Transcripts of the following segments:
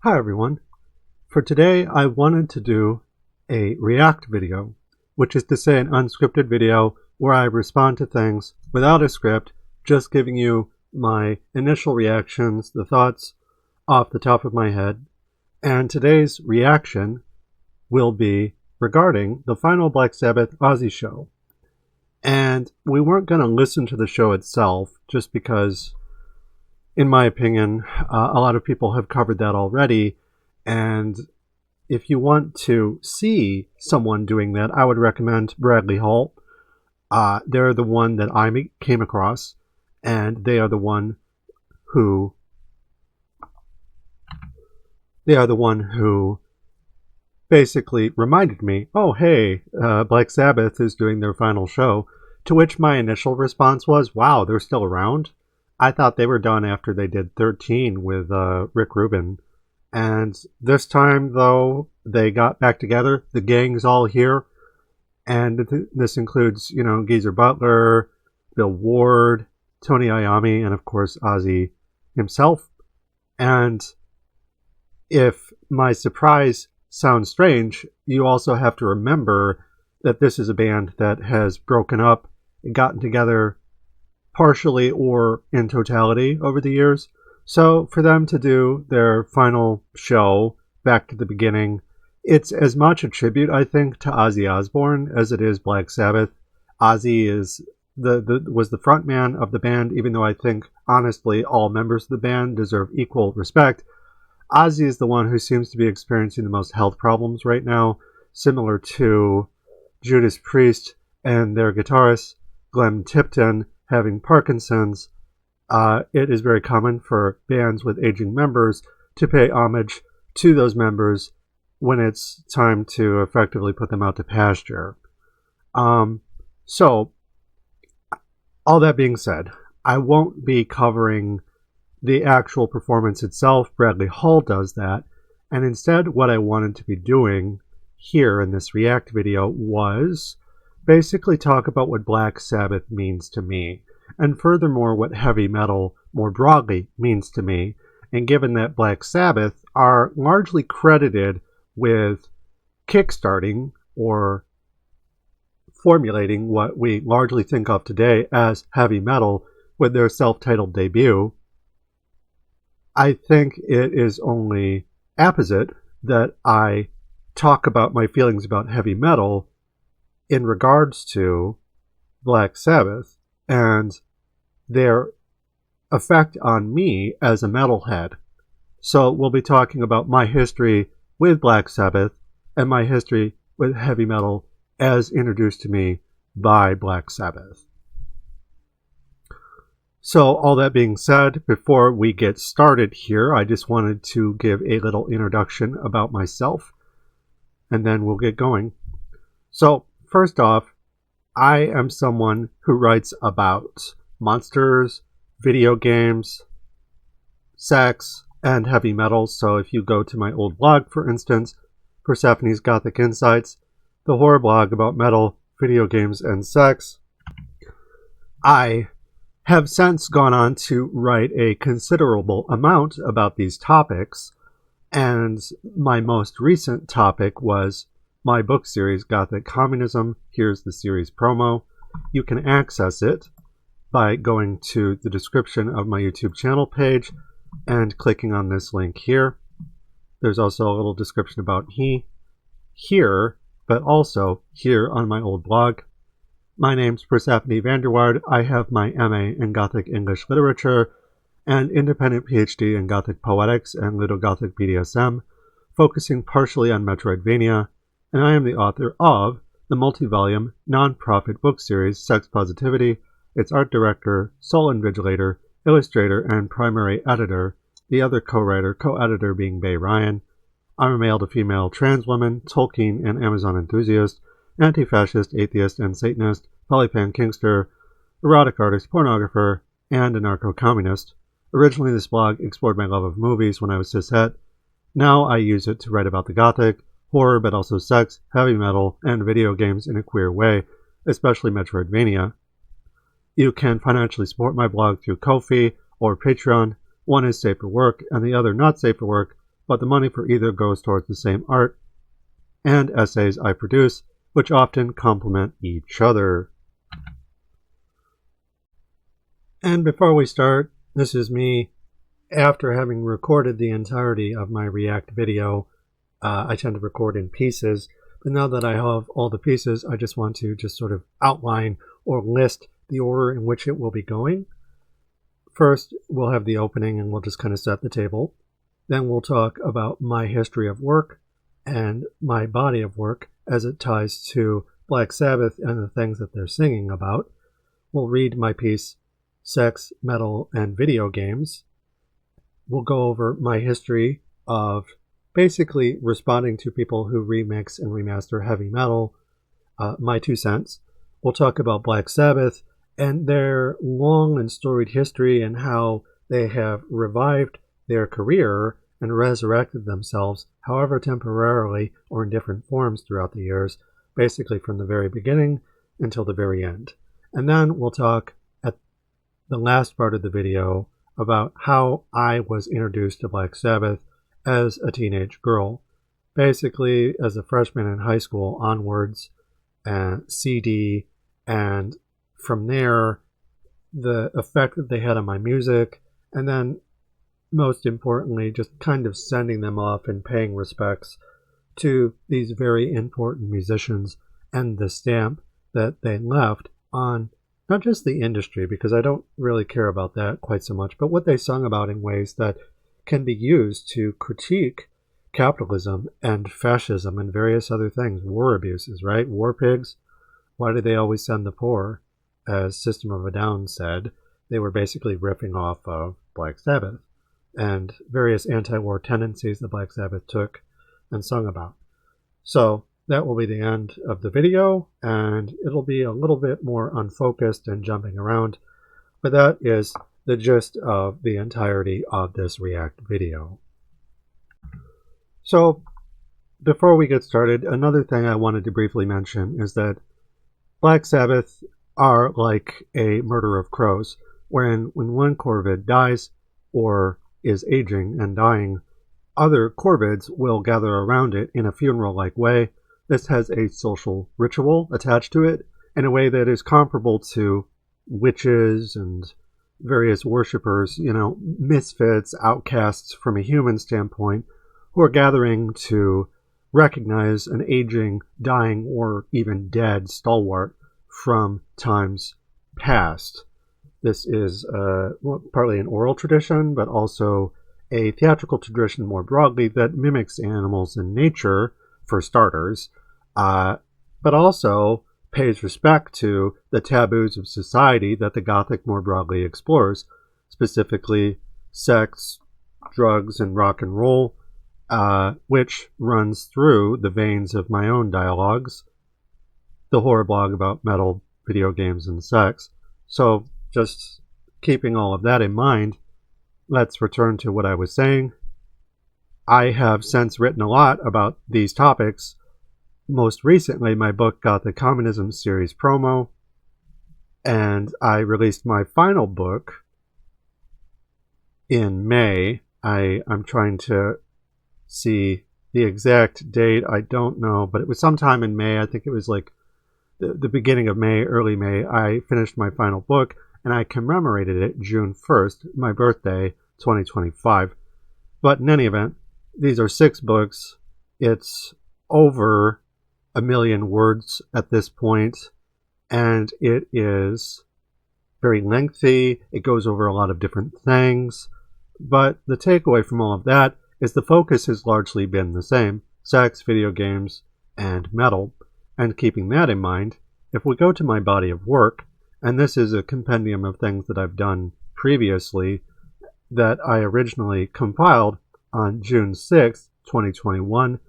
Hi everyone. For today I wanted to do a react video, which is to say an unscripted video where I respond to things without a script, just giving you my initial reactions, the thoughts off the top of my head. And today's reaction will be regarding the final Black Sabbath Ozzy show. And we weren't going to listen to the show itself just because, in my opinion, a lot of people have covered that already. And if you want to see someone doing that, I would recommend Bradley Hall. They're the one that I came across, and they are the one who basically reminded me, oh hey, Black Sabbath is doing their final show, to which my initial response was, wow, they're still around? I thought they were done after they did 13 with Rick Rubin. And this time, though, they got back together. The gang's all here. And this includes, Geezer Butler, Bill Ward, Tony Iommi, and of course, Ozzy himself. And if my surprise sounds strange, you also have to remember that this is a band that has broken up and gotten together partially or in totality over the years. So for them to do their final show back to the beginning, it's as much a tribute, I think, to Ozzy Osbourne as it is Black Sabbath. Ozzy is was the front man of the band, even though I think, honestly, all members of the band deserve equal respect. Ozzy is the one who seems to be experiencing the most health problems right now, similar to Judas Priest and their guitarist, Glenn Tipton, having Parkinson's. It is very common for bands with aging members to pay homage to those members when it's time to effectively put them out to pasture. So, all that being said, I won't be covering the actual performance itself. Bradley Hall does that. And instead, what I wanted to be doing here in this React video was basically talk about what Black Sabbath means to me. And furthermore, what heavy metal more broadly means to me. And given that Black Sabbath are largely credited with kickstarting or formulating what we largely think of today as heavy metal with their self-titled debut, I think it is only apposite that I talk about my feelings about heavy metal in regards to Black Sabbath and their effect on me as a metalhead. So we'll be talking about my history with Black Sabbath and my history with heavy metal as introduced to me by Black Sabbath. So all that being said, before we get started here, I just wanted to give a little introduction about myself, and then we'll get going. So first off, I am someone who writes about monsters, video games, sex, and heavy metal. So if you go to my old blog, for instance, Persephone's Gothic Insights, the horror blog about metal, video games, and sex, I have since gone on to write a considerable amount about these topics, and my most recent topic was my book series, Gothic Communism. Here's the series promo. You can access it by going to the description of my YouTube channel page and clicking on this link here. There's also a little description about me here, but also here on my old blog. My name's Persephone Vanderwaard. I have my MA in Gothic English Literature and independent PhD in Gothic Poetics and Ludo-Gothic BDSM, focusing partially on Metroidvania, and I am the author of the multi-volume, non-profit book series Sex Positivity, its art director, sole invigilator, illustrator, and primary editor, the other co-writer, co-editor being Bay Ryan. I'm a male to female trans woman, Tolkien and Amazon enthusiast, anti-fascist, atheist, and Satanist, polypan kinkster, erotic artist, pornographer, and anarcho-communist. Originally, this blog explored my love of movies when I was cishet. Now I use it to write about the Gothic, horror, but also sex, heavy metal, and video games in a queer way, especially Metroidvania. You can financially support my blog through Ko-fi or Patreon. One is safe for work, and the other not safe for work, but the money for either goes towards the same art and essays I produce, which often complement each other. And before we start, this is me after having recorded the entirety of my React video. I tend to record in pieces, but now that I have all the pieces, I just want to just sort of outline or list the order in which it will be going. First, we'll have the opening and we'll just kind of set the table. Then we'll talk about my history of work and my body of work as it ties to Black Sabbath and the things that they're singing about. We'll read my piece, Sex, Metal, and Video Games. We'll go over my history of basically responding to people who remix and remaster heavy metal, my 2 cents. We'll talk about Black Sabbath and their long and storied history and how they have revived their career and resurrected themselves, however temporarily or in different forms throughout the years, basically from the very beginning until the very end. And then we'll talk at the last part of the video about how I was introduced to Black Sabbath as a teenage girl, basically as a freshman in high school onwards, CD, and from there, the effect that they had on my music, and then most importantly, just kind of sending them off and paying respects to these very important musicians and the stamp that they left on not just the industry, because I don't really care about that quite so much, but what they sung about in ways that can be used to critique capitalism and fascism and various other things, war abuses, right? War pigs. Why do they always send the poor? As System of a Down said, they were basically riffing off of Black Sabbath and various anti-war tendencies that Black Sabbath took and sung about. So that will be the end of the video, and it'll be a little bit more unfocused and jumping around, but that is the gist of the entirety of this React video. So before we get started, another thing I wanted to briefly mention is that Black Sabbath are like a murder of crows, wherein when one corvid dies or is aging and dying, other corvids will gather around it in a funeral-like way. This has a social ritual attached to it in a way that is comparable to witches and various worshippers, misfits, outcasts from a human standpoint, who are gathering to recognize an aging, dying, or even dead stalwart from times past. This is partly an oral tradition, but also a theatrical tradition more broadly that mimics animals in nature, for starters, but also pays respect to the taboos of society that the Gothic more broadly explores, specifically sex, drugs, and rock and roll, which runs through the veins of my own dialogues, the horror blog about metal, video games, and sex. So just keeping all of that in mind, let's return to what I was saying. I have since written a lot about these topics, most recently my book Gothic Communism series promo, and I released my final book in May. I'm trying to see the exact date, I don't know, but it was sometime in May. I think it was like the beginning of May, early May. I finished my final book, and I commemorated it June 1st, my birthday, 2025. But in any event, these are 6 books. It's over 1 million words at this point, and it is very lengthy. It goes over a lot of different things, but the takeaway from all of that is the focus has largely been the same: sex, video games, and metal. And keeping that in mind, if we go to my body of work, and this is a compendium of things that I've done previously that I originally compiled on June 6th, 2021,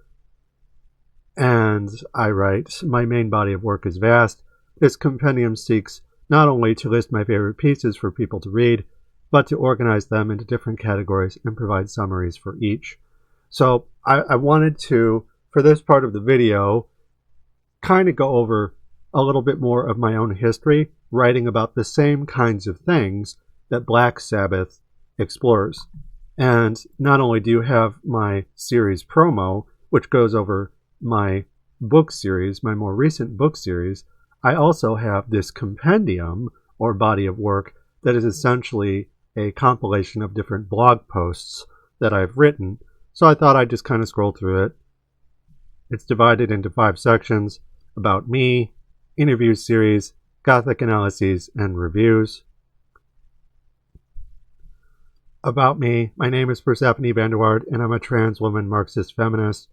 and I write, my main body of work is vast. This compendium seeks not only to list my favorite pieces for people to read, but to organize them into different categories and provide summaries for each. So I wanted to, for this part of the video, kind of go over a little bit more of my own history, writing about the same kinds of things that Black Sabbath explores. And not only do you have my series promo, which goes over my book series, my more recent book series, I also have this compendium or body of work that is essentially a compilation of different blog posts that I've written. So I thought I'd just kind of scroll through it. It's divided into 5 sections: about me, interview series, Gothic analyses, and reviews. About me, my name is Persephone Vanderwaard, and I'm a trans woman Marxist feminist.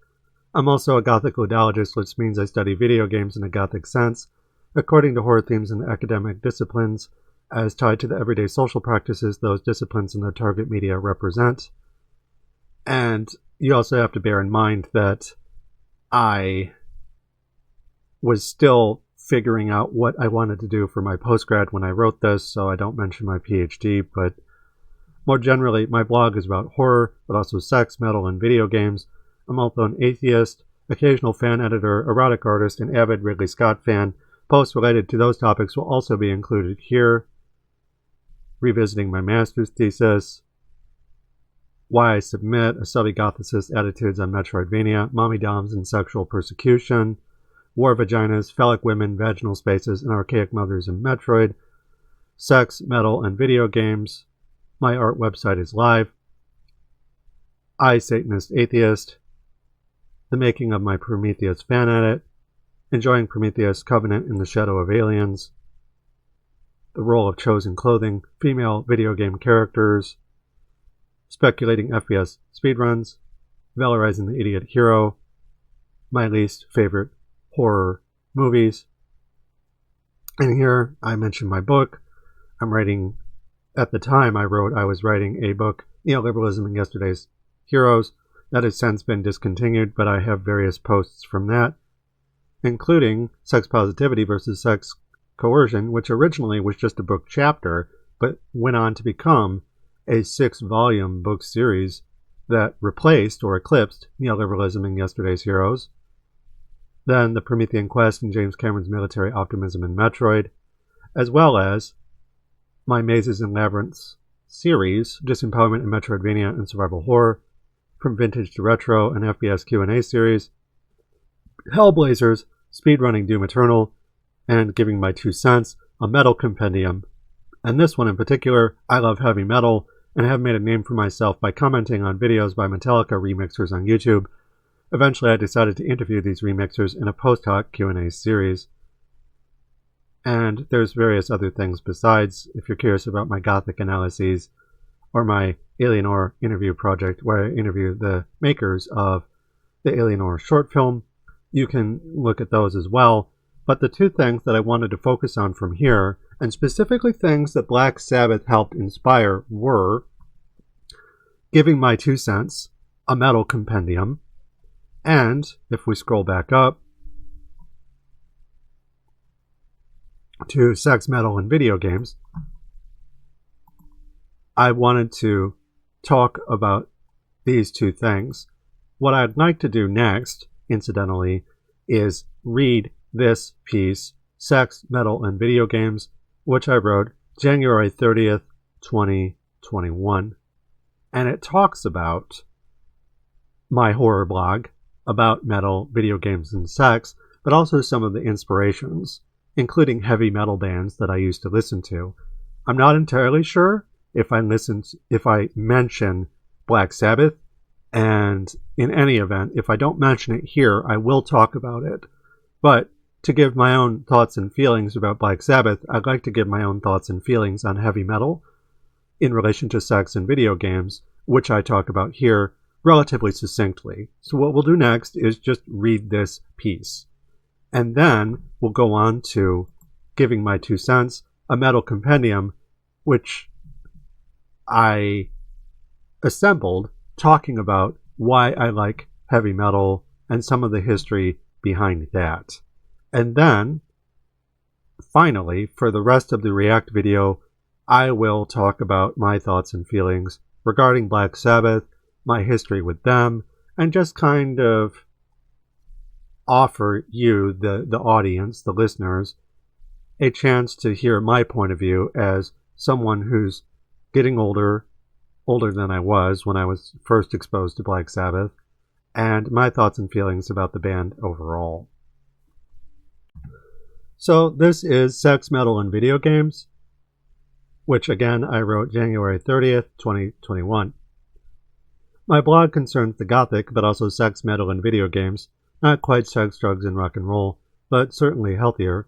I'm also a Gothic ludologist, which means I study video games in a Gothic sense, according to horror themes in the academic disciplines, as tied to the everyday social practices those disciplines and their target media represent. And you also have to bear in mind that I was still figuring out what I wanted to do for my postgrad when I wrote this, so I don't mention my PhD, but more generally, my blog is about horror, but also sex, metal, and video games. I'm also an atheist, occasional fan editor, erotic artist, and avid Ridley Scott fan. Posts related to those topics will also be included here. Revisiting my master's thesis, why I submit, a subby gothicist attitudes on Metroidvania, mommy doms and sexual persecution, war vaginas, phallic women, vaginal spaces, and archaic mothers in Metroid, sex, metal, and video games. My art website is live. I, Satanist Atheist. The making of my Prometheus fan edit. Enjoying Prometheus, Covenant in the Shadow of Aliens. The role of chosen clothing, female video game characters. Speculating FPS speedruns. Valorizing the Idiot Hero. My least favorite horror movies. And here I mentioned my book. At the time I was writing a book, Neoliberalism and Yesterday's Heroes. That has since been discontinued, but I have various posts from that, including Sex Positivity versus Sex Coercion, which originally was just a book chapter, but went on to become a 6-volume book series that replaced or eclipsed Neoliberalism and Yesterday's Heroes. Then The Promethean Quest and James Cameron's Military Optimism in Metroid, as well as my Mazes and Labyrinths series, Disempowerment in Metroidvania and Survival Horror, From Vintage to Retro, and FBS Q&A series, Hellblazers, Speedrunning Doom Eternal, and Giving My 2 Cents, a metal compendium. And this one in particular, I love heavy metal, and have made a name for myself by commenting on videos by Metallica remixers on YouTube. Eventually I decided to interview these remixers in a post-hoc Q&A series. And there's various other things besides, if you're curious about my Gothic analyses or my Alienor interview project, where I interview the makers of the Alienor short film. You can look at those as well. But the 2 things that I wanted to focus on from here, and specifically things that Black Sabbath helped inspire, were Giving My 2 Cents, a metal compendium, and, if we scroll back up, to sex, metal, and video games, I wanted to talk about these 2 things. What I'd like to do next, incidentally, is read this piece, Sex, Metal, and Video Games, which I wrote January 30th, 2021. And it talks about my horror blog, about metal, video games, and sex, but also some of the inspirations, including heavy metal bands that I used to listen to. I'm not entirely sure if I mention Black Sabbath, and in any event, if I don't mention it here, I will talk about it. But to give my own thoughts and feelings about Black Sabbath, I'd like to give my own thoughts and feelings on heavy metal in relation to sex and video games, which I talk about here relatively succinctly. So what we'll do next is just read this piece. And then we'll go on to Giving My 2 Cents, a metal compendium, which I assembled talking about why I like heavy metal and some of the history behind that. And then, finally, for the rest of the React video, I will talk about my thoughts and feelings regarding Black Sabbath, my history with them, and just kind of offer you, the audience, the listeners, a chance to hear my point of view as someone who's getting older older than I was when I was first exposed to Black Sabbath, and my thoughts and feelings about the band overall. So this is Sex, Metal, and Video Games, which again I wrote January 30th, 2021. My blog concerns the Gothic, but also sex, metal, and video games. Not quite sex, drugs, and rock and roll, but certainly healthier.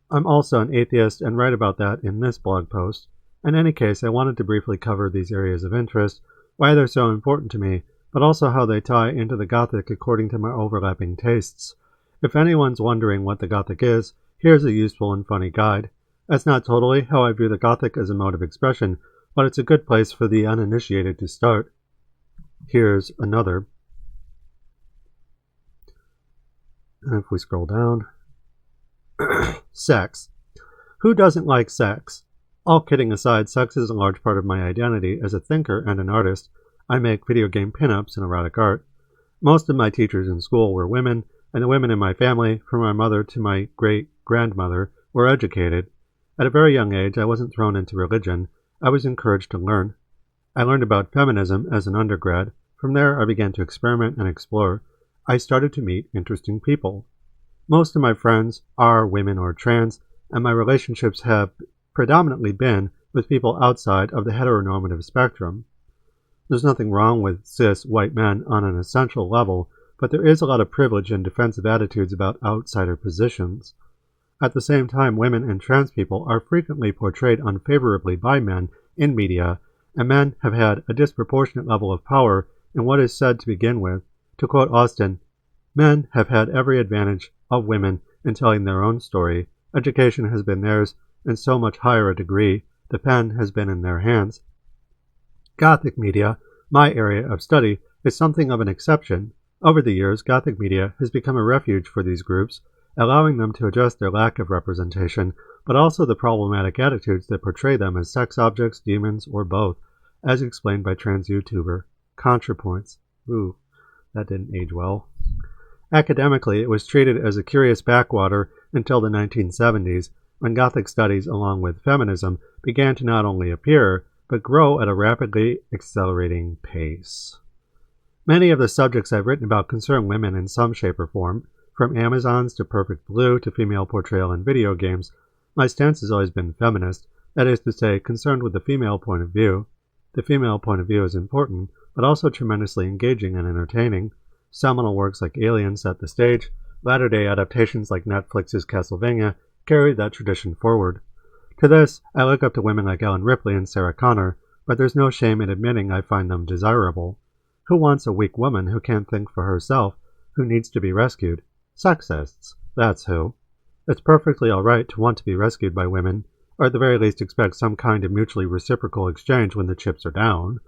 I'm also an atheist and write about that in this blog post. In any case, I wanted to briefly cover these areas of interest, why they're so important to me, but also how they tie into the Gothic according to my overlapping tastes. If anyone's wondering what the Gothic is, here's a useful and funny guide. That's not totally how I view the Gothic as a mode of expression, but it's a good place for the uninitiated to start. Here's another. And if we scroll down, sex. Who doesn't like sex? All kidding aside, sex is a large part of my identity as a thinker and an artist. I make video game pinups and erotic art. Most of my teachers in school were women, and the women in my family, from my mother to my great-grandmother, were educated. At a very young age, I wasn't thrown into religion. I was encouraged to learn. I learned about feminism as an undergrad. From there, I began to experiment and explore. I started to meet interesting people. Most of my friends are women or trans, and my relationships have predominantly been with people outside of the heteronormative spectrum. There's nothing wrong with cis white men on an essential level, but there is a lot of privilege and defensive attitudes about outsider positions. At the same time, women and trans people are frequently portrayed unfavorably by men in media, and men have had a disproportionate level of power in what is said to begin with. To quote Austin, "Men have had every advantage of women in telling their own story. Education has been theirs in so much higher a degree. The pen has been in their hands." Gothic media, my area of study, is something of an exception. Over the years, Gothic media has become a refuge for these groups, allowing them to address their lack of representation, but also the problematic attitudes that portray them as sex objects, demons, or both, as explained by trans YouTuber ContraPoints. Ooh, that didn't age well. Academically, it was treated as a curious backwater until the 1970s, when Gothic studies, along with feminism, began to not only appear, but grow at a rapidly accelerating pace. Many of the subjects I've written about concern women in some shape or form, from Amazons to Perfect Blue to female portrayal in video games. My stance has always been feminist, that is to say, concerned with the female point of view. The female point of view is important, but also tremendously engaging and entertaining. Seminal works like Alien set the stage. Latter-day adaptations like Netflix's Castlevania carry that tradition forward. To this, I look up to women like Ellen Ripley and Sarah Connor, but there's no shame in admitting I find them desirable. Who wants a weak woman who can't think for herself, who needs to be rescued? Sexists, that's who. It's perfectly all right to want to be rescued by women, or at the very least expect some kind of mutually reciprocal exchange when the chips are down.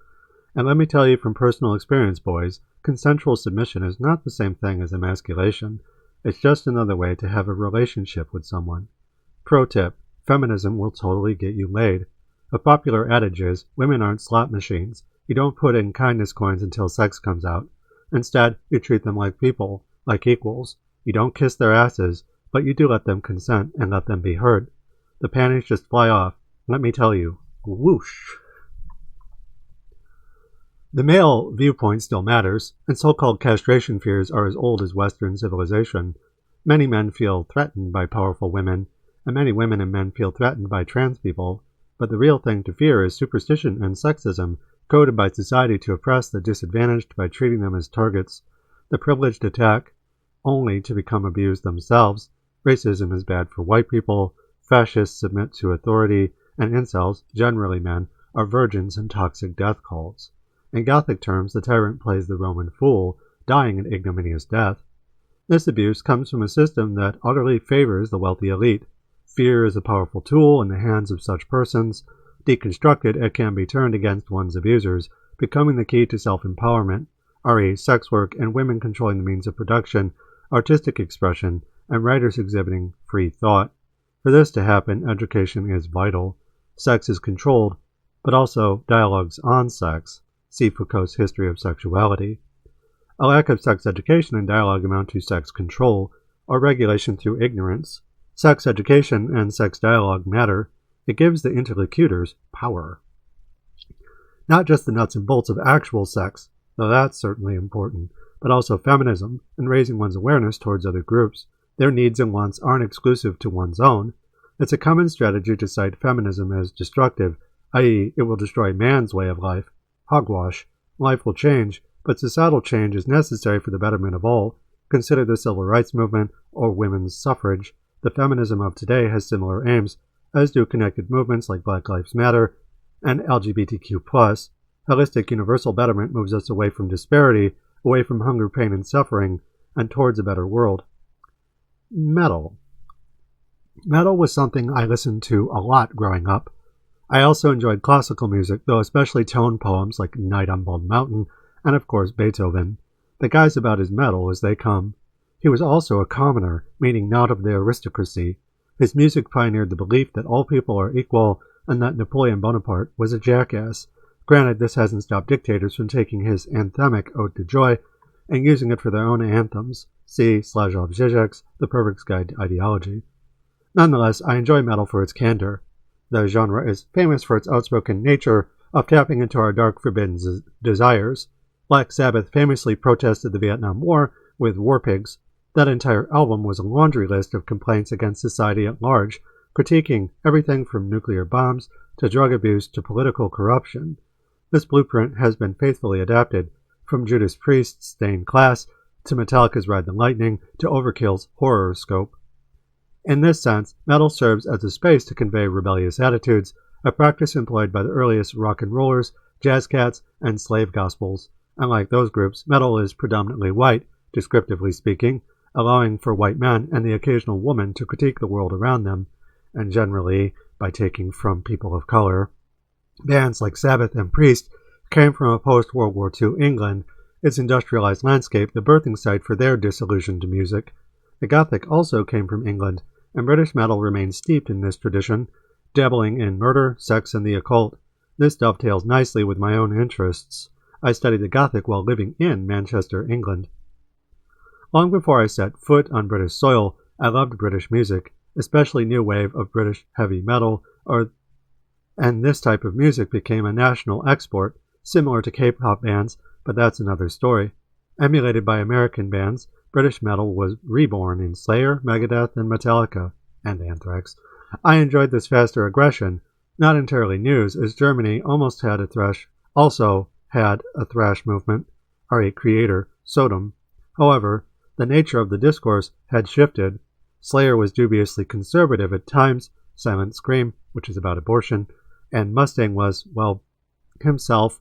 And let me tell you from personal experience, boys, consensual submission is not the same thing as emasculation. It's just another way to have a relationship with someone. Pro tip, feminism will totally get you laid. A popular adage is, women aren't slot machines. You don't put in kindness coins until sex comes out. Instead, you treat them like people, like equals. You don't kiss their asses, but you do let them consent and let them be heard. The panties just fly off. Let me tell you, whoosh. The male viewpoint still matters, and so-called castration fears are as old as Western civilization. Many men feel threatened by powerful women, and many women and men feel threatened by trans people. But the real thing to fear is superstition and sexism, coded by society to oppress the disadvantaged by treating them as targets. The privileged attack only to become abused themselves. Racism is bad for white people, fascists submit to authority, and incels, generally men, are virgins and toxic death cults. In Gothic terms, the tyrant plays the Roman fool, dying an ignominious death. This abuse comes from a system that utterly favors the wealthy elite. Fear is a powerful tool in the hands of such persons. Deconstructed, it can be turned against one's abusers, becoming the key to self-empowerment, i.e. sex work and women controlling the means of production, artistic expression, and writers exhibiting free thought. For this to happen, education is vital. Sex is controlled, but also dialogues on sex. See Foucault's History of Sexuality. A lack of sex education and dialogue amount to sex control, or regulation through ignorance. Sex education and sex dialogue matter. It gives the interlocutors power. Not just the nuts and bolts of actual sex, though that's certainly important, but also feminism and raising one's awareness towards other groups. Their needs and wants aren't exclusive to one's own. It's a common strategy to cite feminism as destructive, i.e., it will destroy man's way of life. Hogwash. Life will change, but societal change is necessary for the betterment of all. Consider the civil rights movement or women's suffrage. The feminism of today has similar aims, as do connected movements like Black Lives Matter and LGBTQ+. Holistic universal betterment moves us away from disparity, away from hunger, pain, and suffering, and towards a better world. Metal. Metal was something I listened to a lot growing up. I also enjoyed classical music, though especially tone poems like Night on Bald Mountain, and of course Beethoven. The guy's about as metal as they come. He was also a commoner, meaning not of the aristocracy. His music pioneered the belief that all people are equal and that Napoleon Bonaparte was a jackass. Granted, this hasn't stopped dictators from taking his anthemic Ode to Joy and using it for their own anthems. See Slajov Zizek's The Perfect Guide to Ideology. Nonetheless, I enjoy metal for its candor. The genre is famous for its outspoken nature of tapping into our dark, forbidden desires. Black Sabbath famously protested the Vietnam War with War Pigs. That entire album was a laundry list of complaints against society at large, critiquing everything from nuclear bombs to drug abuse to political corruption. This blueprint has been faithfully adapted, from Judas Priest's Stained Glass to Metallica's Ride the Lightning to Overkill's Horrorscope. In this sense, metal serves as a space to convey rebellious attitudes, a practice employed by the earliest rock and rollers, jazz cats, and slave gospels. Unlike those groups, metal is predominantly white, descriptively speaking, allowing for white men and the occasional woman to critique the world around them, and generally by taking from people of color. Bands like Sabbath and Priest came from a post-World War II England, its industrialized landscape the birthing site for their disillusioned music. The Gothic also came from England, and British metal remains steeped in this tradition, dabbling in murder, sex, and the occult. This dovetails nicely with my own interests. I studied the Gothic while living in Manchester, England. Long before I set foot on British soil, I loved British music, especially new wave of British heavy metal, and this type of music became a national export, similar to K-pop bands, but that's another story. Emulated by American bands, British metal was reborn in Slayer, Megadeth, and Metallica, and Anthrax. I enjoyed this faster aggression, not entirely news, as Germany also had a thrash movement, or a creator, Sodom. However, the nature of the discourse had shifted. Slayer was dubiously conservative at times, Silent Scream, which is about abortion, and Mustang was, well, himself.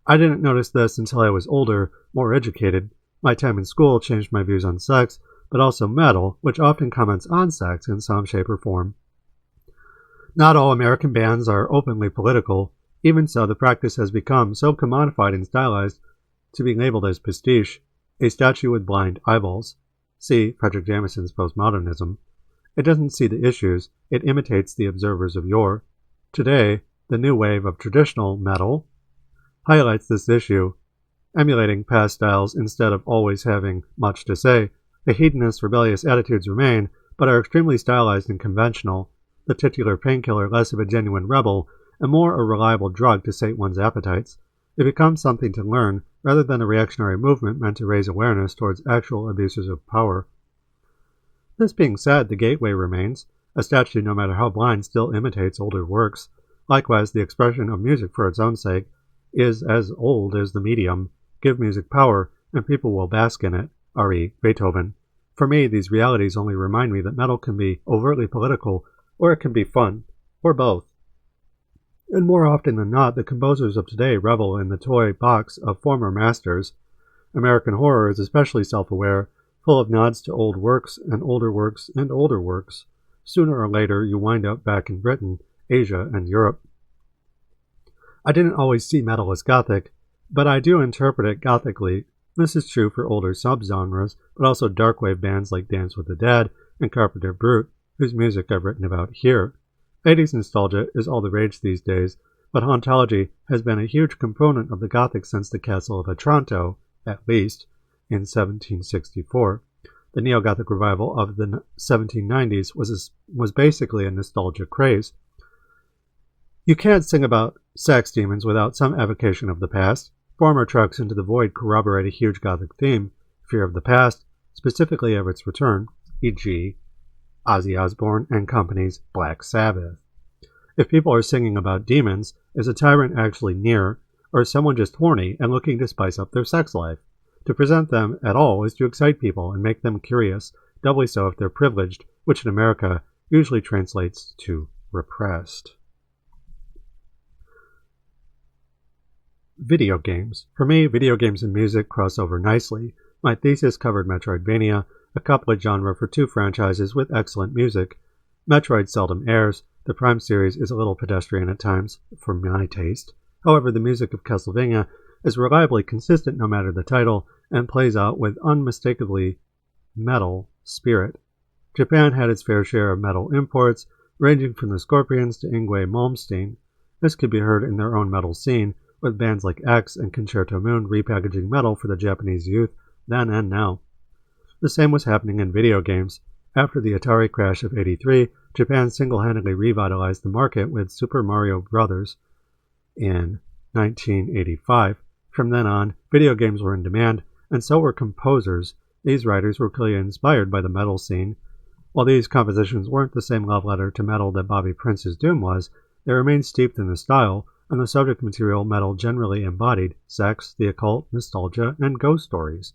I didn't notice this until I was older, more educated. My time in school changed my views on sex, but also metal, which often comments on sex in some shape or form. Not all American bands are openly political. Even so, the practice has become so commodified and stylized to be labeled as pastiche, a statue with blind eyeballs. See Frederick Jameson's postmodernism. It doesn't see the issues, it imitates the observers of yore. Today, the new wave of traditional metal highlights this issue, emulating past styles instead of always having much to say. The hedonist, rebellious attitudes remain, but are extremely stylized and conventional, the titular painkiller less of a genuine rebel and more a reliable drug to sate one's appetites. It becomes something to learn, rather than a reactionary movement meant to raise awareness towards actual abuses of power. This being said, the gateway remains. A statue, no matter how blind, still imitates older works. Likewise, the expression of music for its own sake is as old as the medium. Give music power, and people will bask in it. R.E. Beethoven. For me, these realities only remind me that metal can be overtly political, or it can be fun, or both. And more often than not, the composers of today revel in the toy box of former masters. American horror is especially self-aware, full of nods to old works and older works and older works. Sooner or later, you wind up back in Britain, Asia, and Europe. I didn't always see metal as Gothic, but I do interpret it Gothically. This is true for older subgenres, but also darkwave bands like Dance with the Dead and Carpenter Brute, whose music I've written about here. 80s nostalgia is all the rage these days, but hauntology has been a huge component of the Gothic since the Castle of Otranto, at least, in 1764. The neo-Gothic revival of the 1790s was basically a nostalgia craze. You can't sing about sex demons without some evocation of the past. Former treks into the void corroborate a huge Gothic theme, fear of the past, specifically of its return, e.g., Ozzy Osbourne and Company's Black Sabbath. If people are singing about demons, is a tyrant actually near, or is someone just horny and looking to spice up their sex life? To present them at all is to excite people and make them curious, doubly so if they're privileged, which in America usually translates to repressed. Video games. For me, video games and music cross over nicely. My thesis covered Metroidvania, a couplet genre for two franchises with excellent music. Metroid seldom airs. The Prime series is a little pedestrian at times, for my taste. However, the music of Castlevania is reliably consistent no matter the title, and plays out with unmistakably metal spirit. Japan had its fair share of metal imports, ranging from the Scorpions to Yngwie Malmsteen. This could be heard in their own metal scene, with bands like X and Concerto Moon repackaging metal for the Japanese youth then and now. The same was happening in video games. After the Atari crash of '83, Japan single-handedly revitalized the market with Super Mario Bros. In 1985. From then on, video games were in demand, and so were composers. These writers were clearly inspired by the metal scene. While these compositions weren't the same love letter to metal that Bobby Prince's Doom was, they remained steeped in the style, and the subject material metal generally embodied: sex, the occult, nostalgia, and ghost stories.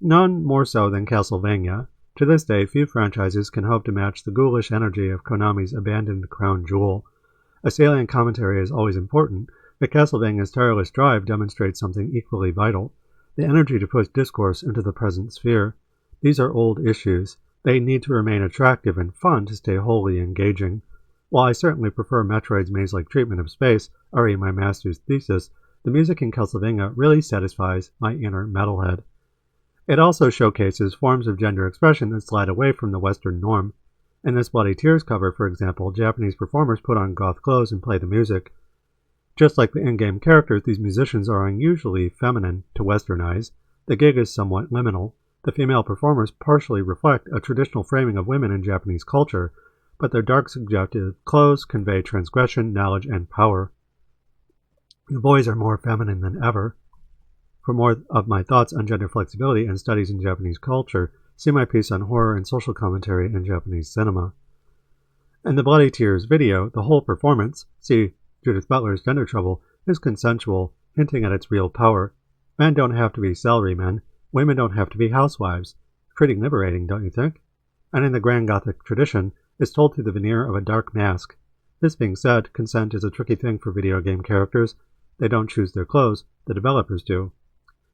None more so than Castlevania. To this day, few franchises can hope to match the ghoulish energy of Konami's abandoned crown jewel. A salient commentary is always important, but Castlevania's tireless drive demonstrates something equally vital: the energy to push discourse into the present sphere. These are old issues. They need to remain attractive and fun to stay wholly engaging. While I certainly prefer Metroid's maze-like treatment of space, already my master's thesis, the music in Castlevania really satisfies my inner metalhead. It also showcases forms of gender expression that slide away from the Western norm. In this Bloody Tears cover, for example, Japanese performers put on goth clothes and play the music. Just like the in-game characters, these musicians are unusually feminine to Western eyes. The gig is somewhat liminal. The female performers partially reflect a traditional framing of women in Japanese culture, but their dark subjective clothes convey transgression, knowledge, and power. The boys are more feminine than ever. For more of my thoughts on gender flexibility and studies in Japanese culture, see my piece on horror and social commentary in Japanese cinema. In the Bloody Tears video, the whole performance, see Judith Butler's Gender Trouble, is consensual, hinting at its real power. Men don't have to be salarymen. Women don't have to be housewives. Pretty liberating, don't you think? And in the Grand Gothic tradition, is told through the veneer of a dark mask. This being said, consent is a tricky thing for video game characters. They don't choose their clothes, the developers do.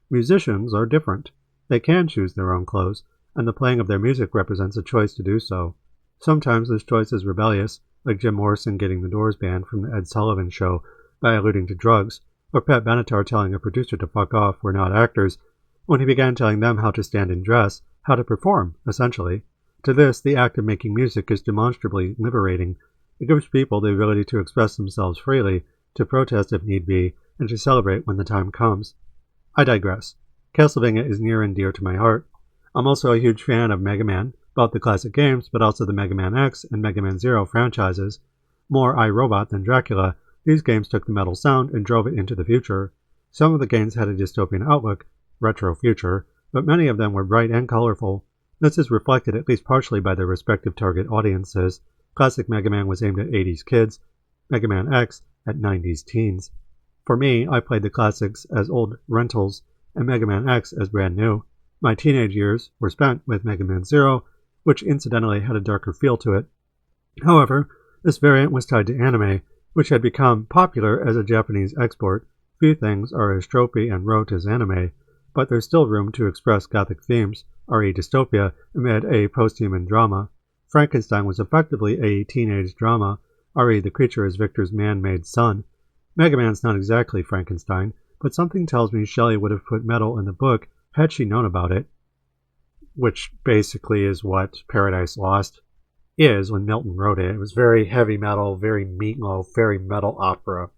Musicians are different. They can choose their own clothes, and the playing of their music represents a choice to do so. Sometimes this choice is rebellious, like Jim Morrison getting the Doors banned from the Ed Sullivan Show by alluding to drugs, or Pat Benatar telling a producer to fuck off, we're not actors, when he began telling them how to stand and dress, how to perform, essentially. To this, the act of making music is demonstrably liberating. It gives people the ability to express themselves freely, to protest if need be, and to celebrate when the time comes. I digress. Castlevania is near and dear to my heart. I'm also a huge fan of Mega Man, both the classic games, but also the Mega Man X and Mega Man Zero franchises. More iRobot than Dracula, these games took the metal sound and drove it into the future. Some of the games had a dystopian outlook, retro future, but many of them were bright and colorful. This is reflected at least partially by their respective target audiences. Classic Mega Man was aimed at 80s kids, Mega Man X at 90s teens. For me, I played the classics as old rentals and Mega Man X as brand new. My teenage years were spent with Mega Man Zero, which incidentally had a darker feel to it. However, this variant was tied to anime, which had become popular as a Japanese export. Few things are as tropey and rote as anime, but there's still room to express Gothic themes, re dystopia, amid a post-human drama. Frankenstein was effectively a teenage drama, re the creature is Victor's man-made son. Mega Man's not exactly Frankenstein, but something tells me Shelley would have put metal in the book had she known about it, which basically is what Paradise Lost is when Milton wrote it. It was very heavy metal, very meatloaf, very metal opera,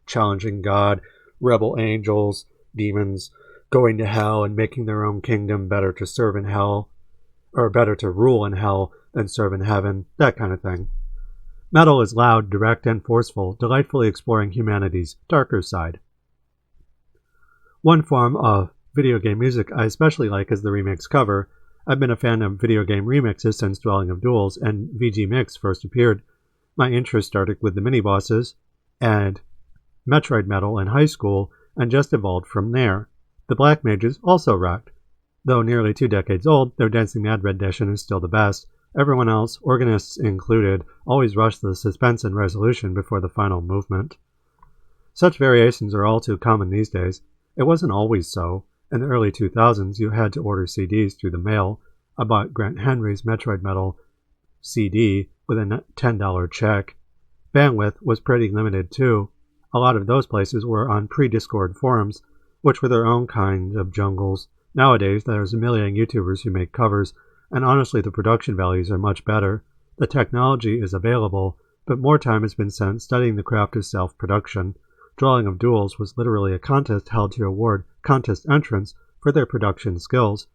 challenging God, rebel angels, demons, going to hell and making their own kingdom, better to serve in hell, or better to rule in hell than serve in heaven, that kind of thing. Metal is loud, direct, and forceful, delightfully exploring humanity's darker side. One form of video game music I especially like is the remix cover. I've been a fan of video game remixes since Dwelling of Duels and VG Mix first appeared. My interest started with the mini-bosses and Metroid Metal in high school and just evolved from there. The Black Mages also rocked. Though nearly 2 decades old, their Dancing Mad rendition is still the best. Everyone else, organists included, always rushed the suspense and resolution before the final movement. Such variations are all too common these days. It wasn't always so. In the early 2000s, you had to order CDs through the mail. I bought Grant Henry's Metroid Metal CD with a $10 check. Bandwidth was pretty limited too. A lot of those places were on pre-Discord forums, which were their own kind of jungles. Nowadays, there's a million YouTubers who make covers, and honestly the production values are much better. The technology is available, but more time has been spent studying the craft of self-production. Dwelling of Duels was literally a contest held to award contest entrants for their production skills.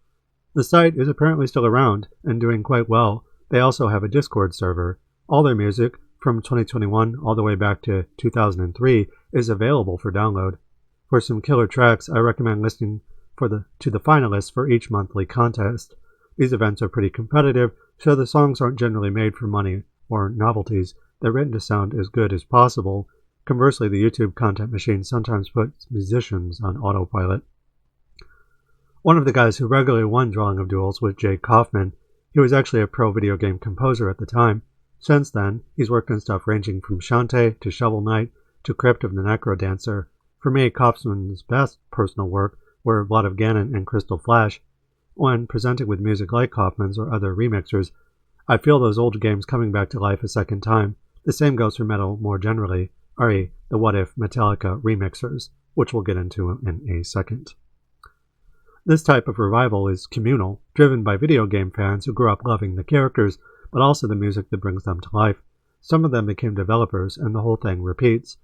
The site is apparently still around and doing quite well. They also have a Discord server. All their music, from 2021 all the way back to 2003, is available for download. For some killer tracks, I recommend listening to the finalists for each monthly contest. These events are pretty competitive, so the songs aren't generally made for money or novelties. They're written to sound as good as possible. Conversely, the YouTube content machine sometimes puts musicians on autopilot. One of the guys who regularly won Dwelling of Duels was Jake Kaufman. He was actually a pro video game composer at the time. Since then, he's worked on stuff ranging from Shantae to Shovel Knight to Crypt of the Necrodancer. For me, Kaufman's best personal work were Blood of Ganon and Crystal Flash. When presented with music like Kaufman's or other remixers, I feel those old games coming back to life a second time. The same goes for metal more generally, i.e. the What If Metallica remixers, which we'll get into in a second. This type of revival is communal, driven by video game fans who grew up loving the characters, but also the music that brings them to life. Some of them became developers, and the whole thing repeats.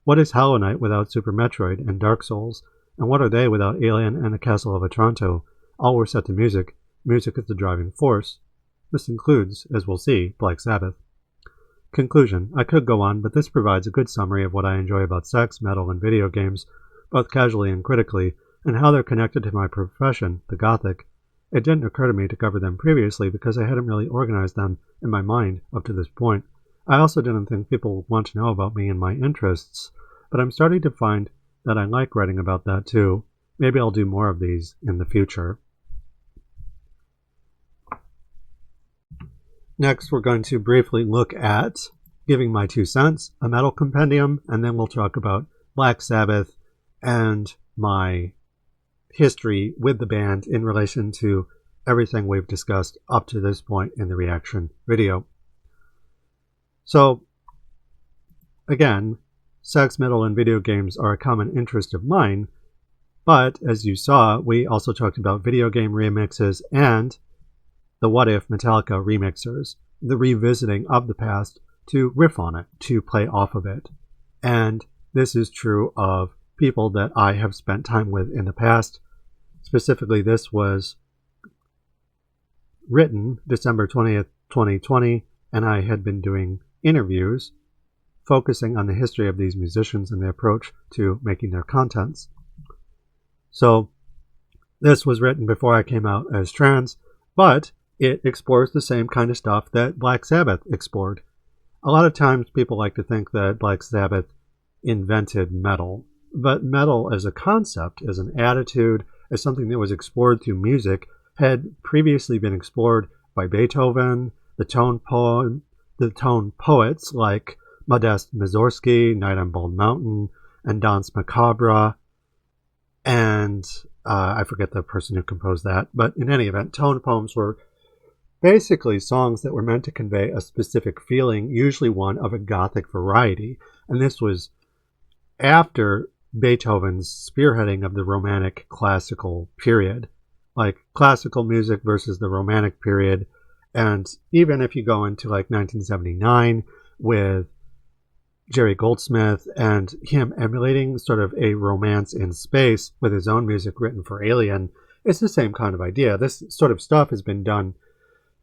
What is Hollow Knight without Super Metroid and Dark Souls? And what are they without Alien and the Castle of Otranto? All were set to music. Music is the driving force. This includes, as we'll see, Black Sabbath. Conclusion. I could go on, but this provides a good summary of what I enjoy about sex, metal, and video games, both casually and critically, and how they're connected to my profession, the Gothic. It didn't occur to me to cover them previously because I hadn't really organized them in my mind up to this point. I also didn't think people would want to know about me and my interests, but I'm starting to find that I like writing about that too. Maybe I'll do more of these in the future. Next, we're going to briefly look at giving my 2 cents, a metal compendium, and then we'll talk about Black Sabbath and my history with the band in relation to everything we've discussed up to this point in the reaction video. So, again, sex, metal, and video games are a common interest of mine, but as you saw, we also talked about video game remixes and the What If Metallica remixers, the revisiting of the past to riff on it, to play off of it. And this is true of people that I have spent time with in the past. Specifically, this was written December 20th, 2020, and I had been doing interviews focusing on the history of these musicians and their approach to making their contents. So this was written before I came out as trans, but it explores the same kind of stuff that Black Sabbath explored. A lot of times people like to think that Black Sabbath invented metal, but metal as a concept, as an attitude, as something that was explored through music, had previously been explored by Beethoven, the tone poets like Modest Mussorgsky, Night on Bald Mountain, and Danse Macabre, and I forget the person who composed that, but in any event, tone poems were basically songs that were meant to convey a specific feeling, usually one of a Gothic variety, and this was after Beethoven's spearheading of the Romantic classical period, like classical music versus the Romantic period. And even if you go into like 1979 with Jerry Goldsmith and him emulating sort of a romance in space with his own music written for Alien, it's the same kind of idea. This sort of stuff has been done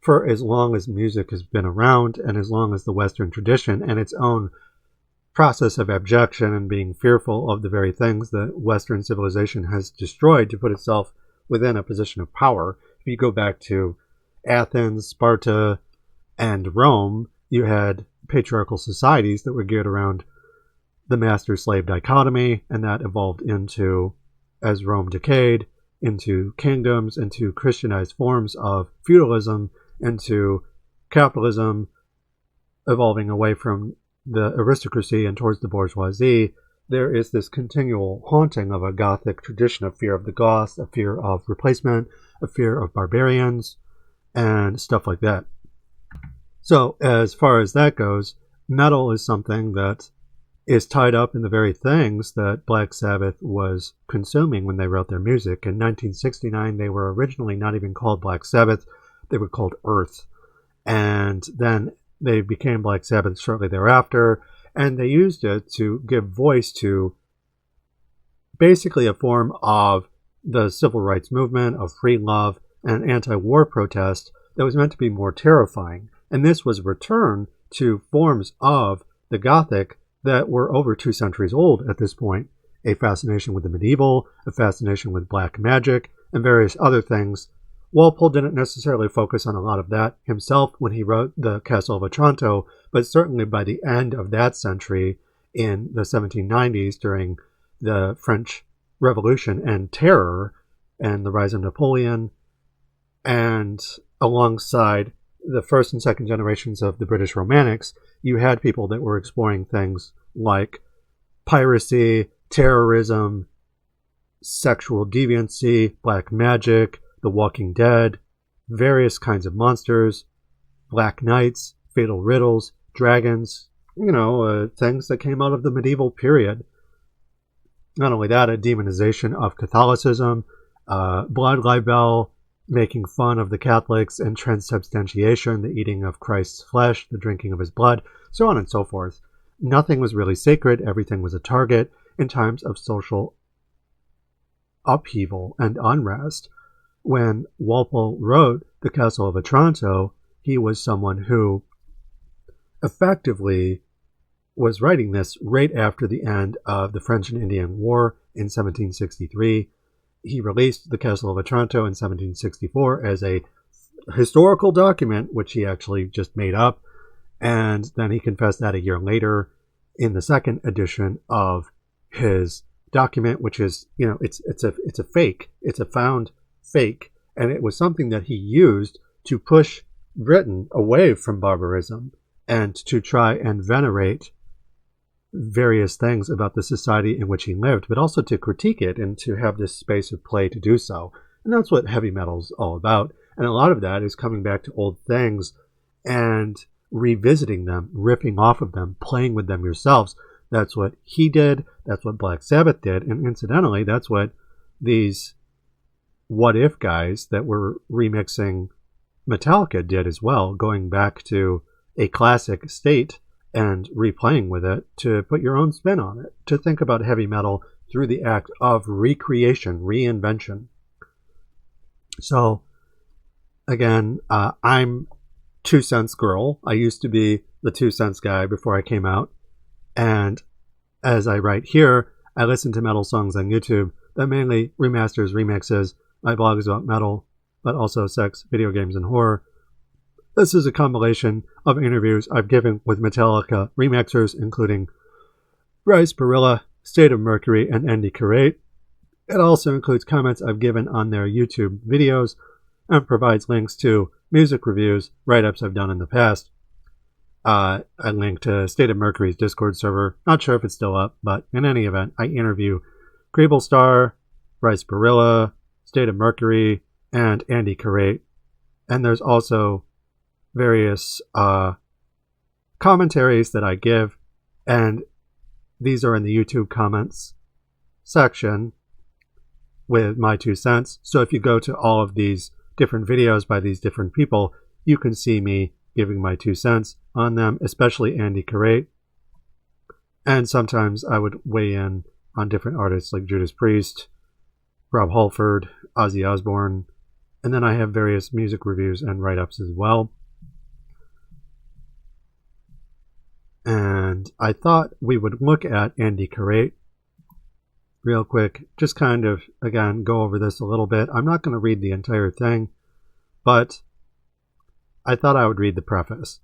for as long as music has been around and as long as the Western tradition and its own process of abjection and being fearful of the very things that Western civilization has destroyed to put itself within a position of power. If you go back to Athens, Sparta, and Rome, you had patriarchal societies that were geared around the master-slave dichotomy, and that evolved into, as Rome decayed, into kingdoms, into Christianized forms of feudalism, into capitalism, evolving away from the aristocracy and towards the bourgeoisie. There is this continual haunting of a Gothic tradition, a fear of the Goths, a fear of replacement, a fear of barbarians, and stuff like that. So as far as that goes, metal is something that is tied up in the very things that Black Sabbath was consuming when they wrote their music. In 1969, they were originally not even called Black Sabbath. They were called Earth. And then they became Black Sabbath shortly thereafter, and they used it to give voice to basically a form of the civil rights movement, of free love, and anti-war protest that was meant to be more terrifying. And this was a return to forms of the Gothic that were over 2 centuries old at this point. A fascination with the medieval, a fascination with black magic, and various other things. Walpole didn't necessarily focus on a lot of that himself when he wrote the Castle of Otranto, but certainly by the end of that century, in the 1790s, during the French Revolution and Terror, and the rise of Napoleon, and alongside the first and second generations of the British Romantics, you had people that were exploring things like piracy, terrorism, sexual deviancy, black magic, The Walking Dead, various kinds of monsters, black knights, fatal riddles, dragons, things that came out of the medieval period. Not only that, a demonization of Catholicism, blood libel, making fun of the Catholics, and transubstantiation, the eating of Christ's flesh, the drinking of his blood, so on and so forth. Nothing was really sacred. Everything was a target in times of social upheaval and unrest. When Walpole wrote The Castle of Otranto, he was someone who effectively was writing this right after the end of the French and Indian War in 1763. He released The Castle of Otranto in 1764 as a historical document, which he actually just made up, and then he confessed that a year later in the second edition of his document, which is, it's a fake. It's a found fake, and it was something that he used to push Britain away from barbarism and to try and venerate various things about the society in which he lived, but also to critique it and to have this space of play to do so. And that's what heavy metal's all about. And a lot of that is coming back to old things and revisiting them, ripping off of them, playing with them yourselves. That's what he did. That's what Black Sabbath did. And incidentally, that's what these What If guys that were remixing Metallica did as well, going back to a classic state and replaying with it to put your own spin on it, to think about heavy metal through the act of recreation, reinvention. So, again, I'm 2 Cents Girl. I used to be the 2 Cents guy before I came out. And as I write here, I listen to metal songs on YouTube that mainly remasters, remixes. My blog is about metal, but also sex, video games, and horror. This is a compilation of interviews I've given with Metallica remixers, including Bryce Barilla, State of Mercury, and Andy Carate. It also includes comments I've given on their YouTube videos and provides links to music reviews, write-ups I've done in the past. I link to State of Mercury's Discord server. Not sure if it's still up, but in any event, I interview Creeblestar, Bryce Barilla, State of Mercury, and Andy Carate. And there's also various commentaries that I give, and these are in the YouTube comments section with my 2 cents. So if you go to all of these different videos by these different people, you can see me giving my 2 cents on them, especially Andy Carate. And sometimes I would weigh in on different artists like Judas Priest, Rob Halford, Ozzy Osbourne, And then I have various music reviews and write-ups as well. And I thought we would look at Andy Carate real quick, just kind of, again, go over this a little bit. I'm not going to read the entire thing, but I thought I would read the preface.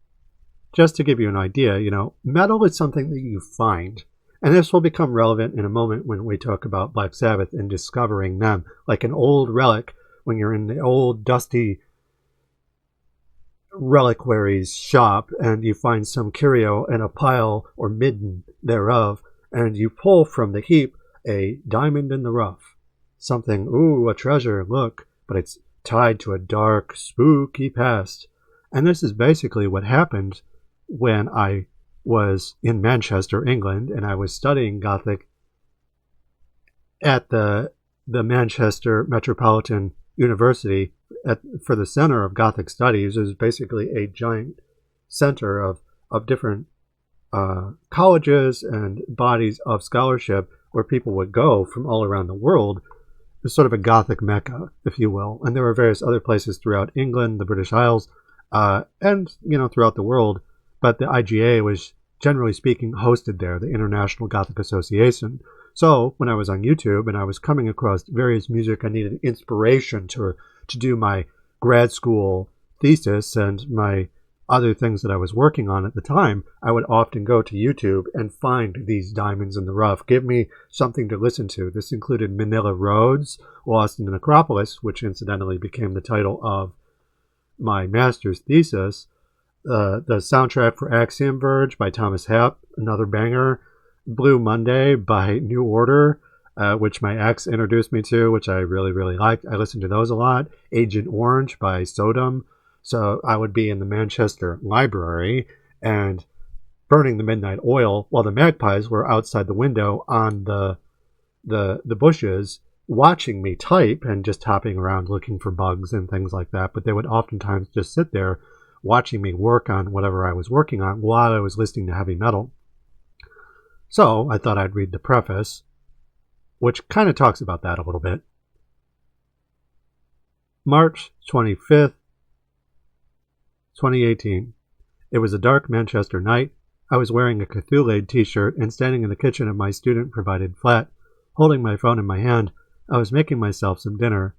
Just to give you an idea, metal is something that you find. And this will become relevant in a moment when we talk about Black Sabbath and discovering them, like an old relic when you're in the old dusty reliquaries shop and you find some curio and a pile or midden thereof, and you pull from the heap a diamond in the rough. Something, ooh, a treasure, look, but it's tied to a dark, spooky past. And this is basically what happened when I was in Manchester, England, and I was studying Gothic at the Manchester Metropolitan University for the Center of Gothic Studies. It was basically a giant center of different colleges and bodies of scholarship where people would go from all around the world. It was sort of a Gothic mecca, if you will. And there were various other places throughout England, the British Isles, and throughout the world. But the IGA was, generally speaking, hosted there, the International Gothic Association. So when I was on YouTube and I was coming across various music, I needed inspiration to do my grad school thesis and my other things that I was working on at the time. I would often go to YouTube and find these diamonds in the rough. Give me something to listen to. This included Manila Roads, Lost in the Necropolis, which incidentally became the title of my master's thesis. The soundtrack for Axiom Verge by Thomas Happ, another banger. Blue Monday by New Order, which my ex introduced me to, which I really, really liked. I listened to those a lot. Agent Orange by Sodom. So I would be in the Manchester Library and burning the midnight oil while the magpies were outside the window on the bushes watching me type and just hopping around looking for bugs and things like that. But they would oftentimes just sit there watching me work on whatever I was working on while I was listening to heavy metal. So I thought I'd read the preface, which kind of talks about that a little bit. March 25th, 2018. It was a dark Manchester night. I was wearing a Cthulhu t-shirt and standing in the kitchen of my student-provided flat, holding my phone in my hand. I was making myself some dinner.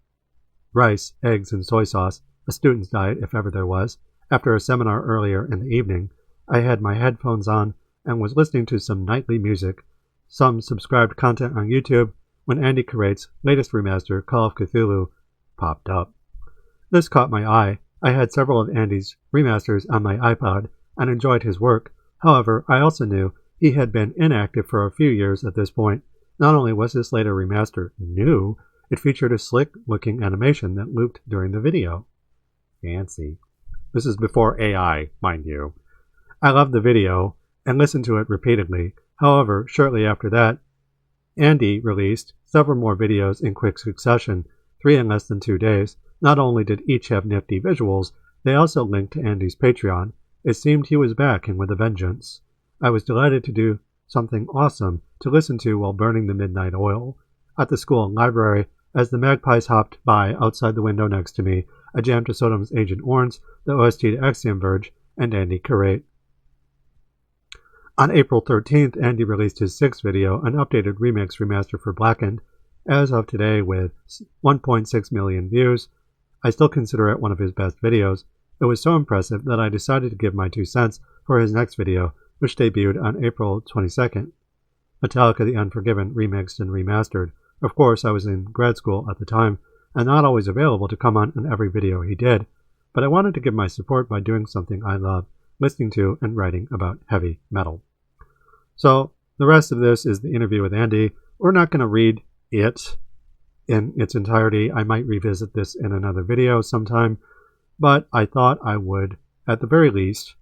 Rice, eggs, and soy sauce, a student's diet if ever there was. After a seminar earlier in the evening, I had my headphones on and was listening to some nightly music, some subscribed content on YouTube, when Andy Carate's latest remaster, Call of Cthulhu, popped up. This caught my eye. I had several of Andy's remasters on my iPod and enjoyed his work. However, I also knew he had been inactive for a few years at this point. Not only was this later remaster new, it featured a slick-looking animation that looped during the video. Fancy. This is before AI, mind you. I loved the video and listened to it repeatedly. However, shortly after that, Andy released several more videos in quick succession, 3 in less than 2 days. Not only did each have nifty visuals, they also linked to Andy's Patreon. It seemed he was back and with a vengeance. I was delighted to do something awesome to listen to while burning the midnight oil. At the school library, as the magpies hopped by outside the window next to me, I jammed to Sodom's Agent Orange, the OST to Axiom Verge, and Andy Carate. On April 13th, Andy released his 6th video, an updated remix remaster for Blackened. As of today, with 1.6 million views, I still consider it one of his best videos. It was so impressive that I decided to give my 2 cents for his next video, which debuted on April 22nd. Metallica the Unforgiven, remixed and remastered. Of course, I was in grad school at the time, and not always available to come on in every video he did, but I wanted to give my support by doing something I love, listening to and writing about heavy metal. So, the rest of this is the interview with Andy. We're not going to read it in its entirety. I might revisit this in another video sometime, but I thought I would, at the very least,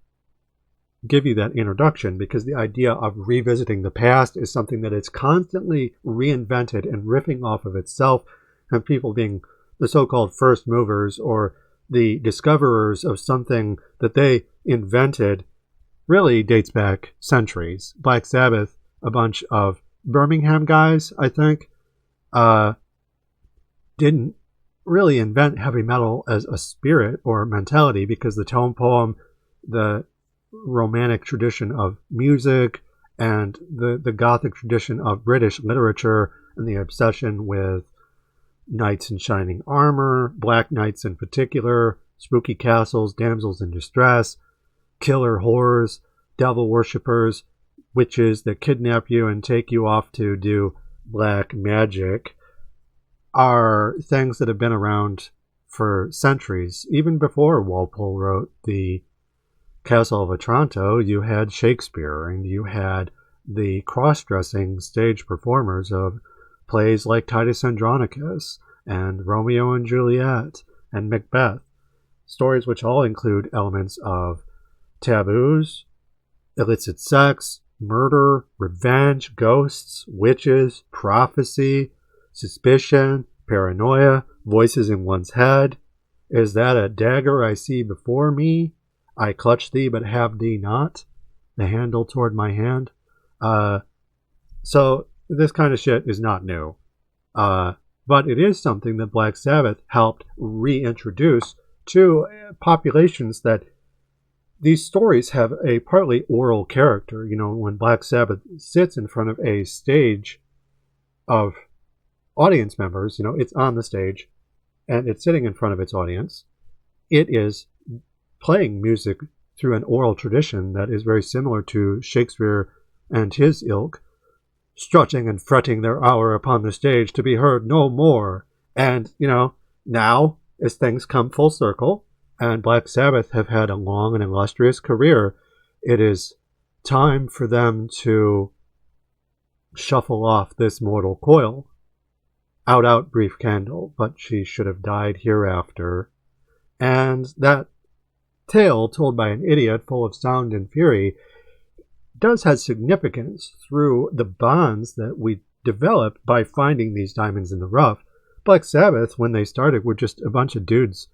give you that introduction, because the idea of revisiting the past is something that is constantly reinvented and riffing off of itself, and people being the so-called first movers or the discoverers of something that they invented really dates back centuries. Black Sabbath, a bunch of Birmingham guys, I think, didn't really invent heavy metal as a spirit or mentality, because the tone poem, the romantic tradition of music, and the Gothic tradition of British literature, and the obsession with knights in shining armor, black knights in particular, spooky castles, damsels in distress, killer horrors, devil worshippers, witches that kidnap you and take you off to do black magic, are things that have been around for centuries. Even before Walpole wrote the Castle of Otranto, you had Shakespeare, and you had the cross-dressing stage performers of plays like Titus Andronicus and Romeo and Juliet and Macbeth, stories which all include elements of taboos, illicit sex, murder, revenge, ghosts, witches, prophecy, suspicion, paranoia, voices in one's head. Is that a dagger I see before me? I clutch thee but have thee not, the handle toward my hand. So this kind of shit is not new. But it is something that Black Sabbath helped reintroduce to populations that these stories have a partly oral character. You know, when Black Sabbath sits in front of a stage of audience members, you know, it's on the stage and it's sitting in front of its audience. It is playing music through an oral tradition that is very similar to Shakespeare and his ilk, strutting and fretting their hour upon the stage to be heard no more. And, you know, now, as things come full circle, and Black Sabbath have had a long and illustrious career, it is time for them to shuffle off this mortal coil. Out, out, brief candle, but she should have died hereafter. And that tale, told by an idiot full of sound and fury, does have significance through the bonds that we develop by finding these diamonds in the rough. Black Sabbath, when they started, were just a bunch of dudes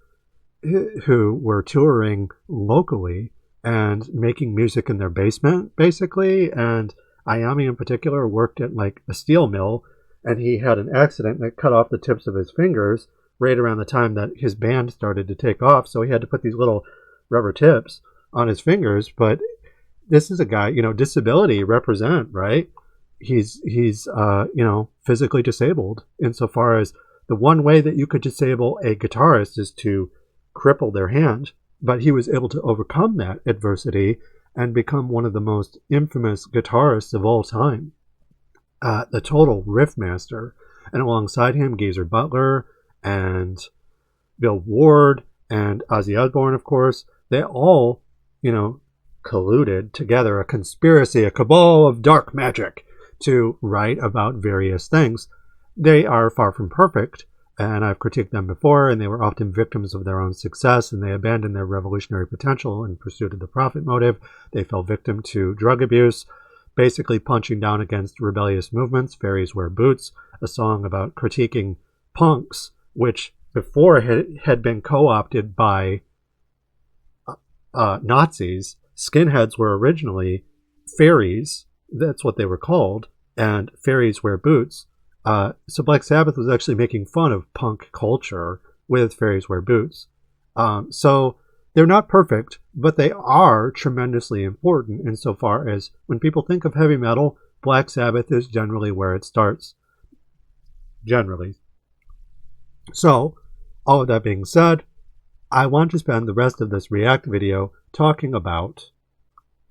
who were touring locally and making music in their basement, basically. And Ayami in particular worked at like a steel mill, and he had an accident that cut off the tips of his fingers right around the time that his band started to take off. So he had to put these little rubber tips on his fingers. But this is a guy, you know, disability represent, right? He's physically disabled, insofar as the one way that you could disable a guitarist is to cripple their hand. But he was able to overcome that adversity and become one of the most infamous guitarists of all time. The total riff master. And alongside him, Geezer Butler and Bill Ward and Ozzy Osbourne, of course, they all, you know, colluded together, a conspiracy, a cabal of dark magic to write about various things. They are far from perfect, and I've critiqued them before, and they were often victims of their own success, and they abandoned their revolutionary potential in pursuit of the profit motive. They fell victim to drug abuse, basically punching down against rebellious movements. Fairies Wear Boots, a song about critiquing punks, which before had been co-opted by Nazis. Skinheads were originally fairies, that's what they were called, and fairies wear boots. So Black Sabbath was actually making fun of punk culture with Fairies Wear Boots. So they're not perfect, but they are tremendously important insofar as when people think of heavy metal, Black Sabbath is generally where it starts. Generally. So, all of that being said, I want to spend the rest of this React video talking about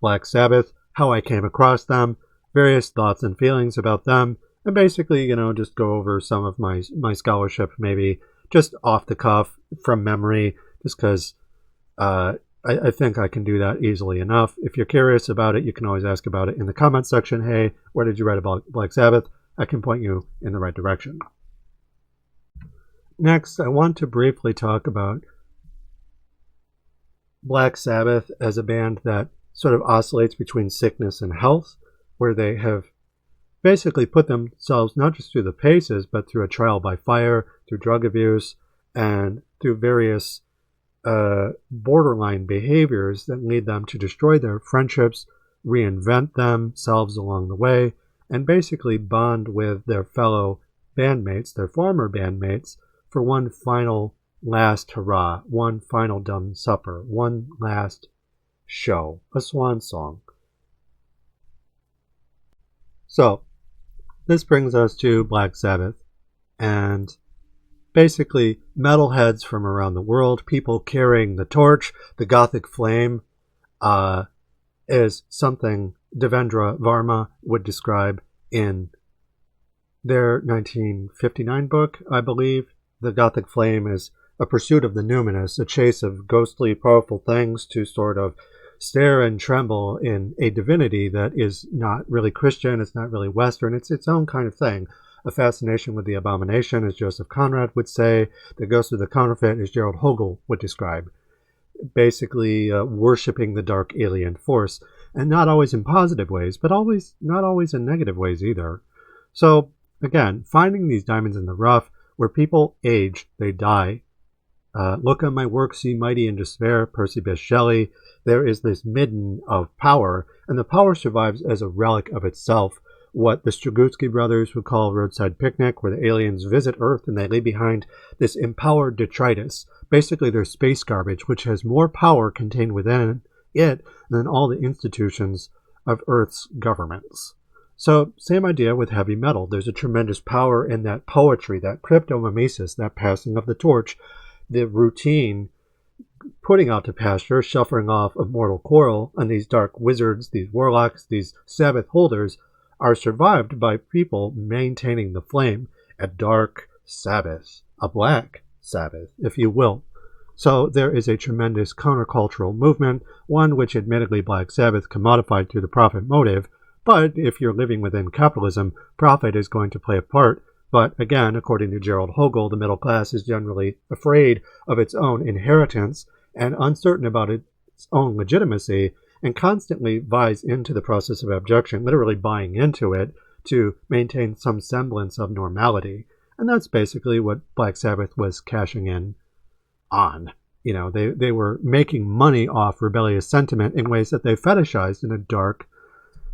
Black Sabbath, how I came across them, various thoughts and feelings about them, and basically, you know, just go over some of my scholarship, maybe just off the cuff, from memory, just because I think I can do that easily enough. If you're curious about it, you can always ask about it in the comment section. Hey, where did you write about Black Sabbath? I can point you in the right direction. Next, I want to briefly talk about Black Sabbath as a band that sort of oscillates between sickness and health, where they have basically put themselves not just through the paces, but through a trial by fire, through drug abuse, and through various borderline behaviors that lead them to destroy their friendships, reinvent themselves along the way, and basically bond with their fellow bandmates, their former bandmates, for one final last hurrah, one final dumb supper, one last show, a swan song. So, this brings us to Black Sabbath, and basically metalheads from around the world, people carrying the torch, the Gothic flame, is something Devendra Varma would describe in their 1959 book, I believe. The Gothic flame is a pursuit of the numinous, a chase of ghostly, powerful things to sort of stare and tremble in a divinity that is not really Christian, it's not really Western, it's its own kind of thing. A fascination with the abomination, as Joseph Conrad would say, the ghost of the counterfeit, as Gerald Hogel would describe. Basically worshipping the dark alien force, and not always in positive ways, but not always in negative ways either. So, again, finding these diamonds in the rough, where people age, they die. Look on my work, see mighty in despair, Percy Bysshe Shelley. There is this midden of power, and the power survives as a relic of itself. What the Strugatsky brothers would call roadside picnic, where the aliens visit Earth and they leave behind this empowered detritus, basically their space garbage, which has more power contained within it than all the institutions of Earth's governments. So, same idea with heavy metal. There's a tremendous power in that poetry, that cryptomimesis, that passing of the torch, the routine putting out to pasture, shuffling off of mortal quarrel, and these dark wizards, these warlocks, these Sabbath holders are survived by people maintaining the flame, a dark Sabbath, a black Sabbath, if you will. So there is a tremendous countercultural movement, one which admittedly Black Sabbath commodified through the profit motive, but if you're living within capitalism, profit is going to play a part. But again, according to Gerald Hogel, the middle class is generally afraid of its own inheritance and uncertain about its own legitimacy, and constantly buys into the process of abjection, literally buying into it to maintain some semblance of normality. And that's basically what Black Sabbath was cashing in on. You know, they were making money off rebellious sentiment in ways that they fetishized in a dark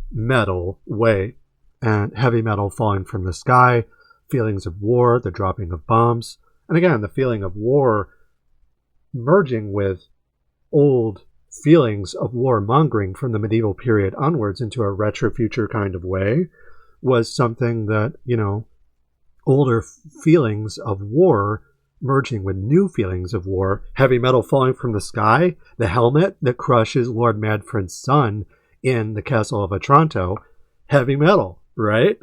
metal way. And heavy metal falling from the sky, feelings of war, the dropping of bombs. And again, the feeling of war merging with old feelings of warmongering from the medieval period onwards into a retro-future kind of way was something that, you know, older feelings of war merging with new feelings of war, heavy metal falling from the sky, the helmet that crushes Lord Madfred's son in the Castle of Otranto, heavy metal, right?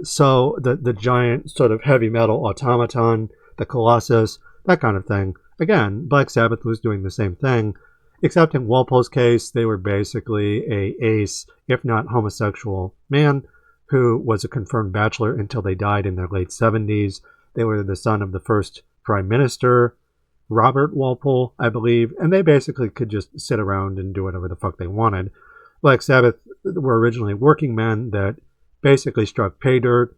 So the giant sort of heavy metal automaton, the Colossus, that kind of thing. Again, Black Sabbath was doing the same thing, except in Walpole's case, they were basically a ace, if not homosexual man, who was a confirmed bachelor until they died in their late 70s. They were the son of the first Prime Minister, Robert Walpole, I believe, and they basically could just sit around and do whatever the fuck they wanted. Black Sabbath were originally working men that basically struck pay dirt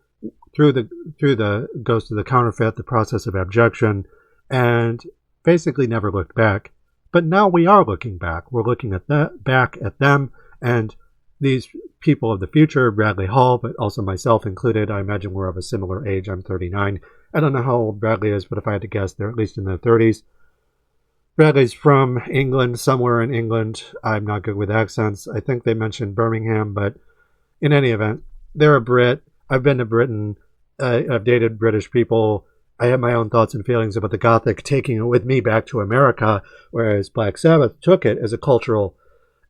through the Ghost of the Counterfeit, the process of abjection, and basically never looked back. But now we are looking back. We're looking at back at them, and these people of the future, Bradley Hall, but also myself included. I imagine we're of a similar age. I'm 39. I don't know how old Bradley is, but if I had to guess, they're at least in their 30s. Bradley's from England, somewhere in England. I'm not good with accents. I think they mentioned Birmingham, but in any event, they're a Brit. I've been to Britain. I've dated British people. I have my own thoughts and feelings about the Gothic, taking it with me back to America, whereas Black Sabbath took it as a cultural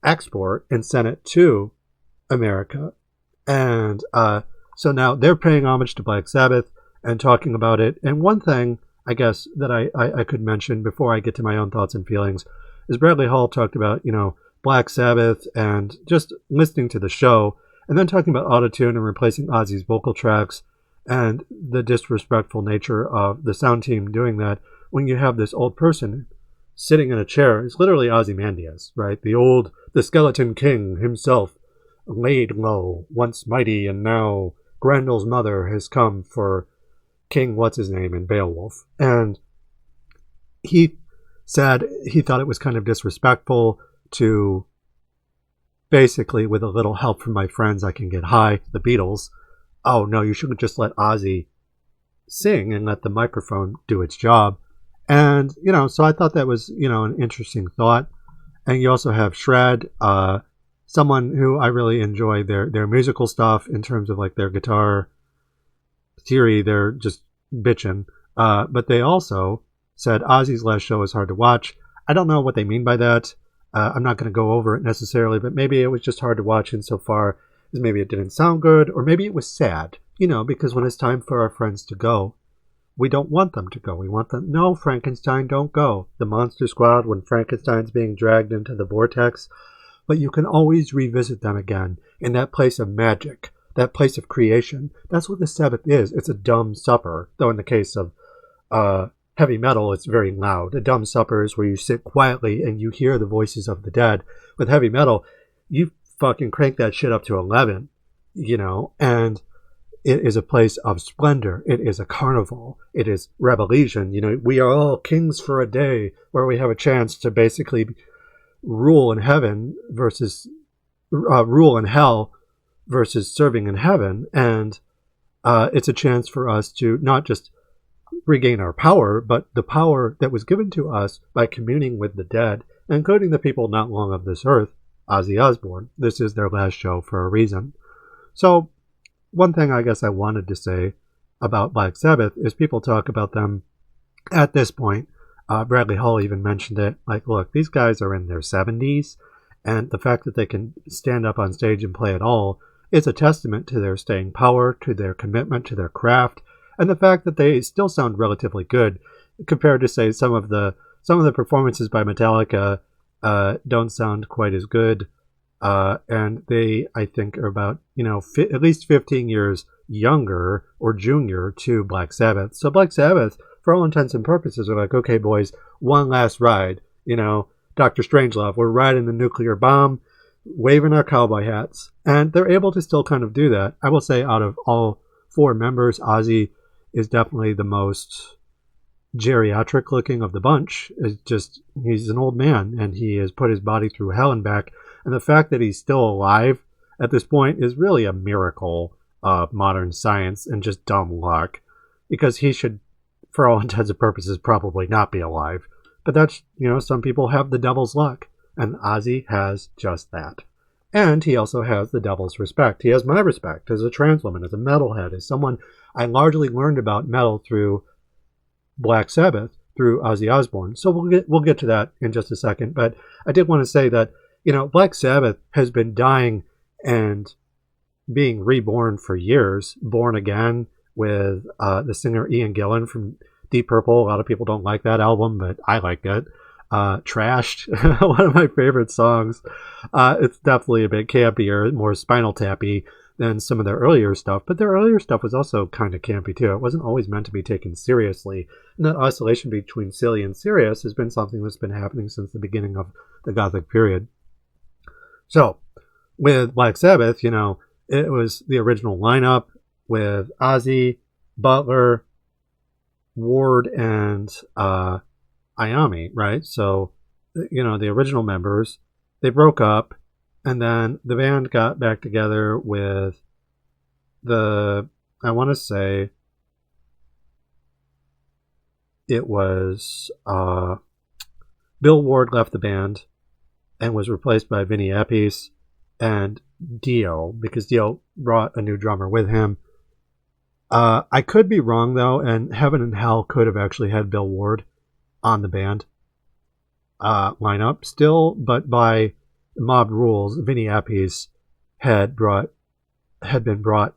export and sent it to America. And so now they're paying homage to Black Sabbath and talking about it. And one thing, I guess, that I could mention before I get to my own thoughts and feelings is Bradley Hall talked about, you know, Black Sabbath and just listening to the show, and then talking about autotune and replacing Ozzy's vocal tracks and the disrespectful nature of the sound team doing that when you have this old person sitting in a chair. It's literally Ozymandias, right? The skeleton king himself, laid low, once mighty, and now Grendel's mother has come for King what's-his-name in Beowulf. And he said he thought it was kind of disrespectful to basically, with a little help from my friends, I can get high, the Beatles. Oh no, you shouldn't just let Ozzy sing and let the microphone do its job. And, so I thought that was, an interesting thought. And you also have Shred, someone who I really enjoy their musical stuff in terms of like their guitar theory. They're just bitching. But they also said Ozzy's last show is hard to watch. I don't know what they mean by that. I'm not going to go over it necessarily, but maybe it was just hard to watch insofar as maybe it didn't sound good, or maybe it was sad, because when it's time for our friends to go, we don't want them to go. We want them, no, Frankenstein, don't go. The Monster Squad, when Frankenstein's being dragged into the vortex, but you can always revisit them again in that place of magic, that place of creation. That's what the Sabbath is. It's a dumb supper, though in the case of heavy metal, it's very loud. A dumb supper is where you sit quietly and you hear the voices of the dead. With heavy metal, you fucking crank that shit up to 11, and it is a place of splendor. It is a carnival. It is revelation. We are all kings for a day, where we have a chance to basically rule in heaven versus rule in hell versus serving in heaven. And it's a chance for us to not just regain our power, but the power that was given to us by communing with the dead, including the people not long of this earth, Ozzy Osbourne. This is their last show for a reason. So, one thing I guess I wanted to say about Black Sabbath is people talk about them at this point. Bradley Hall even mentioned it. Like, look, these guys are in their 70s, and the fact that they can stand up on stage and play at all is a testament to their staying power, to their commitment, to their craft, and the fact that they still sound relatively good compared to, say, some of the performances by Metallica don't sound quite as good. And they, I think, are about, at least 15 years younger or junior to Black Sabbath. So Black Sabbath, for all intents and purposes, are like, okay, boys, one last ride. Dr. Strangelove, we're riding the nuclear bomb, waving our cowboy hats. And they're able to still kind of do that. I will say out of all four members, Ozzy is definitely the most geriatric looking of the bunch. He's an old man, and he has put his body through hell and back. And the fact that he's still alive at this point is really a miracle of modern science and just dumb luck, because he should, for all intents and purposes, probably not be alive. But that's, some people have the devil's luck, and Ozzy has just that. And he also has the devil's respect. He has my respect as a trans woman, as a metalhead, as someone I largely learned about metal through Black Sabbath, through Ozzy Osbourne. So we'll get to that in just a second. But I did want to say that, Black Sabbath has been dying and being reborn for years. Born Again with the singer Ian Gillan from Deep Purple. A lot of people don't like that album, but I like it. Trashed, one of my favorite songs. It's definitely a bit campier, more Spinal Tappy than some of their earlier stuff, but their earlier stuff was also kind of campy too. It wasn't always meant to be taken seriously, and that oscillation between silly and serious has been something that's been happening since the beginning of the Gothic period. So, with Black Sabbath, it was the original lineup with Ozzy, Butler, Ward, and Iommi, right? So, the original members, they broke up, and then the band got back together with I want to say it was Bill Ward left the band and was replaced by Vinny Appice and Dio, because Dio brought a new drummer with him. I could be wrong, though, and Heaven and Hell could have actually had Bill Ward on the band lineup still, but by mob rules, Vinny Appice had been brought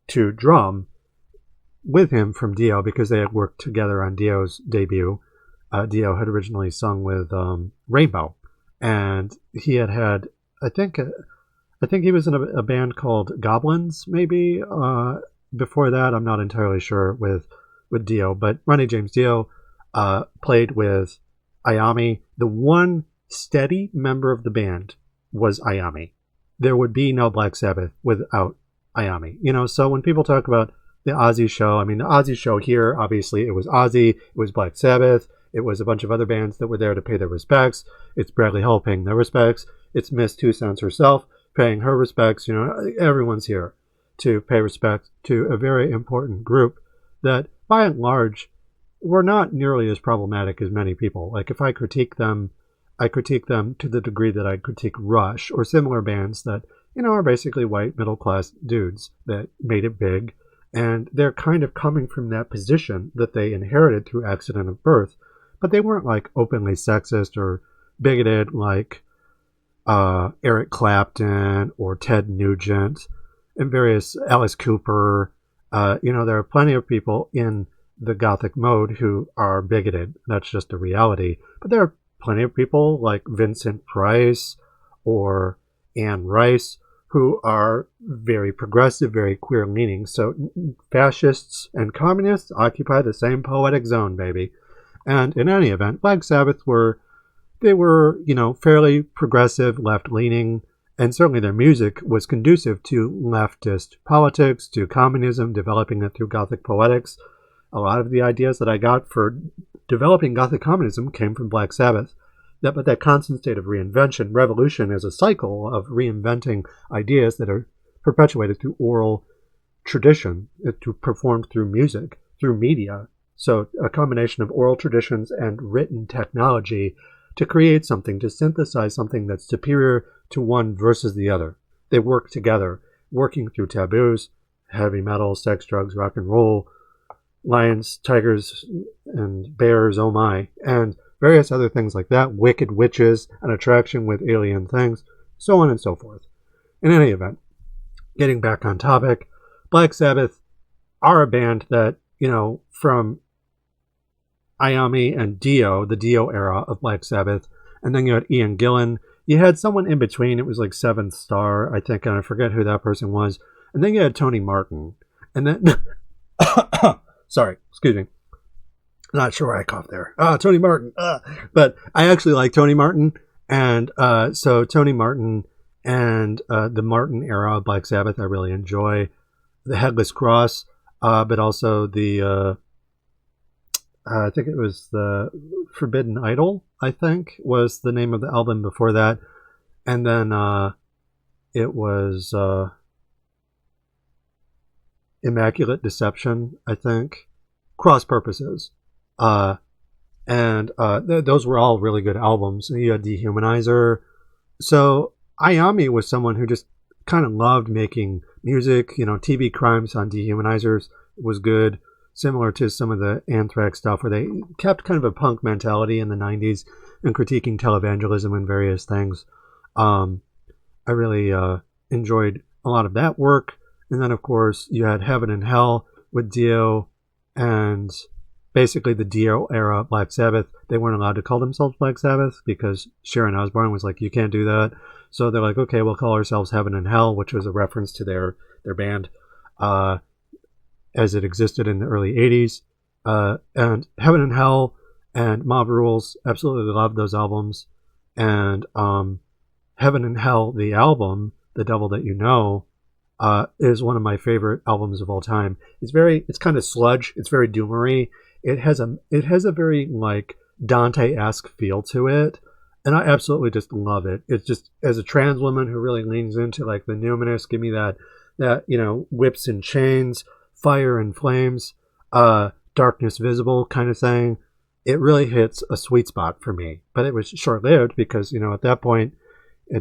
to drum with him from Dio, because they had worked together on Dio's debut. Dio had originally sung with Rainbow, and he had I think he was in a band called Goblins, maybe. Before that, I'm not entirely sure with Dio, but Ronnie James Dio played with Iommi. The one steady member of the band was Iommi. There would be no Black Sabbath without Iommi. So when people talk about the Ozzy show, the Ozzy show here, obviously it was Ozzy, it was Black Sabbath, it was a bunch of other bands that were there to pay their respects. It's Bradley Hull paying their respects. It's Miss Two Cents herself paying her respects. Everyone's here to pay respect to a very important group that by and large, were not nearly as problematic as many people. Like, if I critique them, I critique them to the degree that I critique Rush or similar bands that, are basically white middle-class dudes that made it big, and they're kind of coming from that position that they inherited through accident of birth, but they weren't like openly sexist or bigoted like Eric Clapton or Ted Nugent and various Alice Cooper. There are plenty of people in the Gothic mode who are bigoted. That's just a reality. But there are plenty of people like Vincent Price or Anne Rice who are very progressive, very queer-leaning. So fascists and communists occupy the same poetic zone, baby. And in any event, Black Sabbath were fairly progressive, left-leaning, and certainly their music was conducive to leftist politics, to communism, developing it through Gothic poetics. A lot of the ideas that I got for developing Gothic communism came from Black Sabbath. But that constant state of reinvention, revolution is a cycle of reinventing ideas that are perpetuated through oral tradition, to performed through music, through media. So a combination of oral traditions and written technology to create something, to synthesize something that's superior to one versus the other. They work together, working through taboos, heavy metal, sex, drugs, rock and roll, lions, tigers, and bears, oh my, and various other things like that, wicked witches, an attraction with alien things, so on and so forth. In any event, getting back on topic, Black Sabbath are a band that, from Iommi and Dio, the Dio era of Black Sabbath, and then you had Ian Gillan. You had someone in between, it was like Seventh Star, I think, and I forget who that person was. And then you had Tony Martin. And then, sorry, excuse me. Not sure why I coughed there. Tony Martin. But I actually like Tony Martin. And so Tony Martin and the Martin era of Black Sabbath, I really enjoy. The Headless Cross, but also the, I think it was the Forbidden Idol, I think, was the name of the album before that. And then it was Immaculate Deception, I think. Cross Purposes. Those were all really good albums. You had Dehumanizer. So Iommi was someone who just kind of loved making music. TV Crimes on Dehumanizers was good, similar to some of the Anthrax stuff where they kept kind of a punk mentality in the 90s and critiquing televangelism and various things. I really enjoyed a lot of that work. And then, of course, you had Heaven and Hell with Dio and basically the Dio era Black Sabbath. They weren't allowed to call themselves Black Sabbath because Sharon Osbourne was like, you can't do that. So they're like, okay, we'll call ourselves Heaven and Hell, which was a reference to their band as it existed in the early 80s. And Heaven and Hell and Mob Rules, absolutely loved those albums. And Heaven and Hell, the album, The Devil That You Know, is one of my favorite albums of all time. It's kind of sludge. It's very doomery. It has a very like Dante-esque feel to it, and I absolutely just love it. It's just, as a trans woman who really leans into like the numinous, give me that whips and chains, fire and flames, darkness visible kind of thing. It really hits a sweet spot for me. But it was short-lived because at that point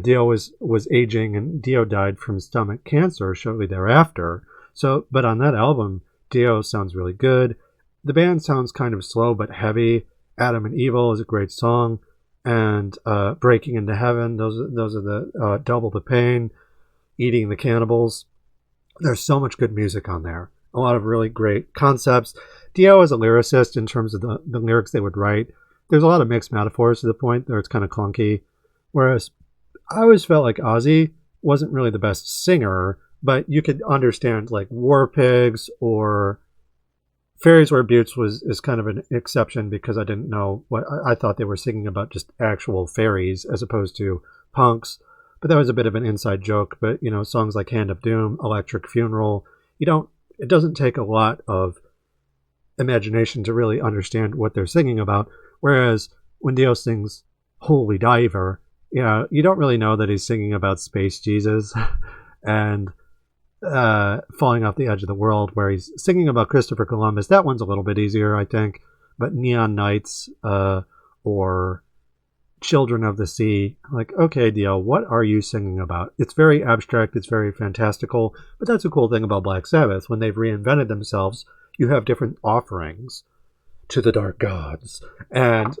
Dio was aging, and Dio died from stomach cancer shortly thereafter. So, but on that album, Dio sounds really good. The band sounds kind of slow but heavy. Adam and Evil is a great song, and Breaking into Heaven. Those are the Double the Pain, Eating the Cannibals. There's so much good music on there. A lot of really great concepts. Dio is a lyricist in terms of the lyrics they would write. There's a lot of mixed metaphors to the point where it's kind of clunky. Whereas I always felt like Ozzy wasn't really the best singer, but you could understand like War Pigs or Fairies Wear Boots is kind of an exception because I didn't know what I thought they were singing about, just actual fairies as opposed to punks. But that was a bit of an inside joke. But songs like Hand of Doom, Electric Funeral, it doesn't take a lot of imagination to really understand what they're singing about. Whereas when Dio sings Holy Diver, you don't really know that he's singing about Space Jesus. And Falling Off the Edge of the World, where he's singing about Christopher Columbus. That one's a little bit easier, I think. But Neon Nights or Children of the Sea, like, okay, Dio, what are you singing about? It's very abstract, it's very fantastical, but that's a cool thing about Black Sabbath. When they've reinvented themselves, you have different offerings to the dark gods. And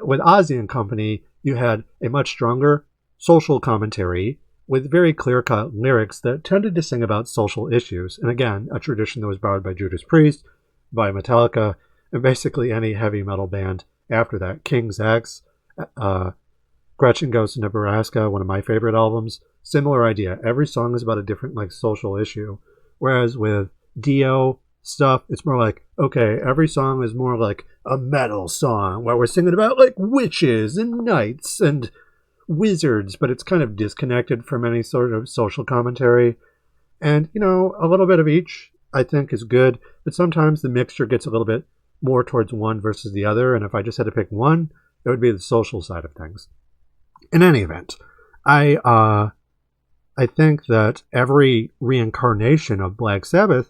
with Ozzy and company, you had a much stronger social commentary with very clear-cut lyrics that tended to sing about social issues. And again, a tradition that was borrowed by Judas Priest, by Metallica, and basically any heavy metal band after that. King's X, Gretchen Goes to Nebraska, one of my favorite albums. Similar idea. Every song is about a different like social issue. Whereas with Dio stuff, it's more like, okay, every song is more like a metal song where we're singing about like witches and knights and wizards, but it's kind of disconnected from any sort of social commentary. And, you know, a little bit of each I think is good, but sometimes the mixture gets a little bit more towards one versus the other. And if I just had to pick one, it would be the social side of things. In any event, I think that every reincarnation of Black Sabbath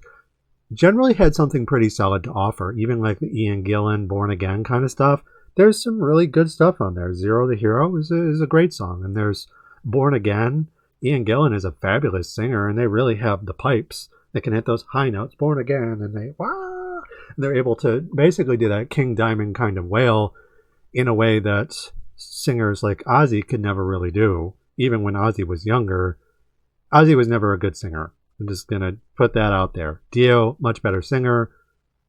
generally had something pretty solid to offer, even like the Ian Gillan Born Again kind of stuff. There's some really good stuff on there. Zero the Hero is a great song. And there's Born Again. Ian Gillan is a fabulous singer, and they really have the pipes. They can hit those high notes, Born Again, and they're able to basically do that King Diamond kind of wail in a way that singers like Ozzy could never really do. Even when Ozzy was younger, Ozzy was never a good singer. I'm just going to put that out there. Dio, much better singer.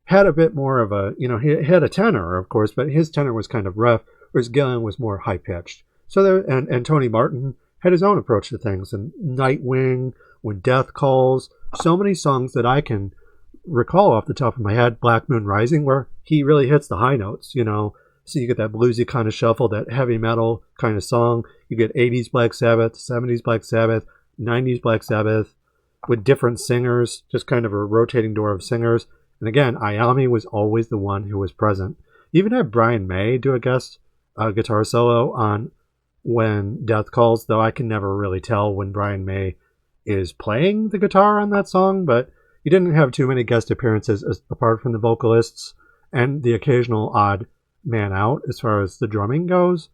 Had a bit more of a, you know, he had a tenor, of course, but his tenor was kind of rough, whereas Gillan was more high-pitched. So there, and Tony Martin had his own approach to things. And Nightwing, When Death Calls, so many songs that I can recall off the top of my head. Black Moon Rising, where he really hits the high notes, you know. So you get that bluesy kind of shuffle, that heavy metal kind of song. You get 80s Black Sabbath, 70s Black Sabbath, 90s Black Sabbath, with different singers, just kind of a rotating door of singers. And again, Iommi was always the one who was present. You even had Brian May do a guest guitar solo on When Death Calls, though I can never really tell when Brian May is playing the guitar on that song, but he didn't have too many guest appearances apart from the vocalists and the occasional odd man out as far as the drumming goes.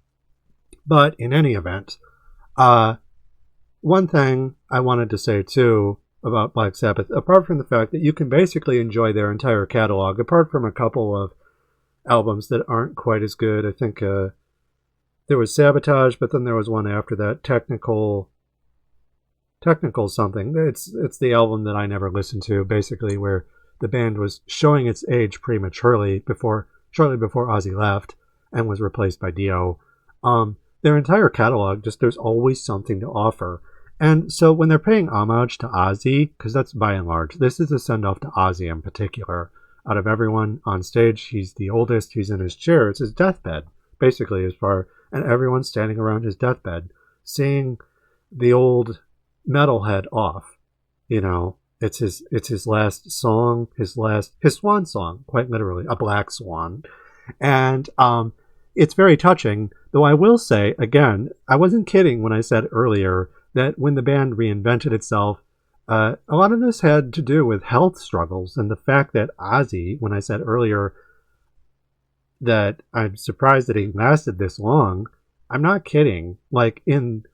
But in any event, one thing I wanted to say too about Black Sabbath, apart from the fact that you can basically enjoy their entire catalog, apart from a couple of albums that aren't quite as good. I think there was Sabotage, but then there was one after that, Technical something. It's the album that I never listened to, basically, where the band was showing its age prematurely shortly before Ozzy left and was replaced by Dio. Their entire catalog, just there's always something to offer. And so when they're paying homage to Ozzy, because that's by and large, this is a send-off to Ozzy in particular. Out of everyone on stage, he's the oldest, he's in his chair, it's his deathbed, basically, and everyone's standing around his deathbed, seeing the old metalhead off. You know, it's his last song, his swan song, quite literally, a black swan. And it's very touching, though I will say, again, I wasn't kidding when I said earlier that when the band reinvented itself, a lot of this had to do with health struggles, and the fact that Ozzy, when I said earlier that I'm surprised that he lasted this long, I'm not kidding. Like in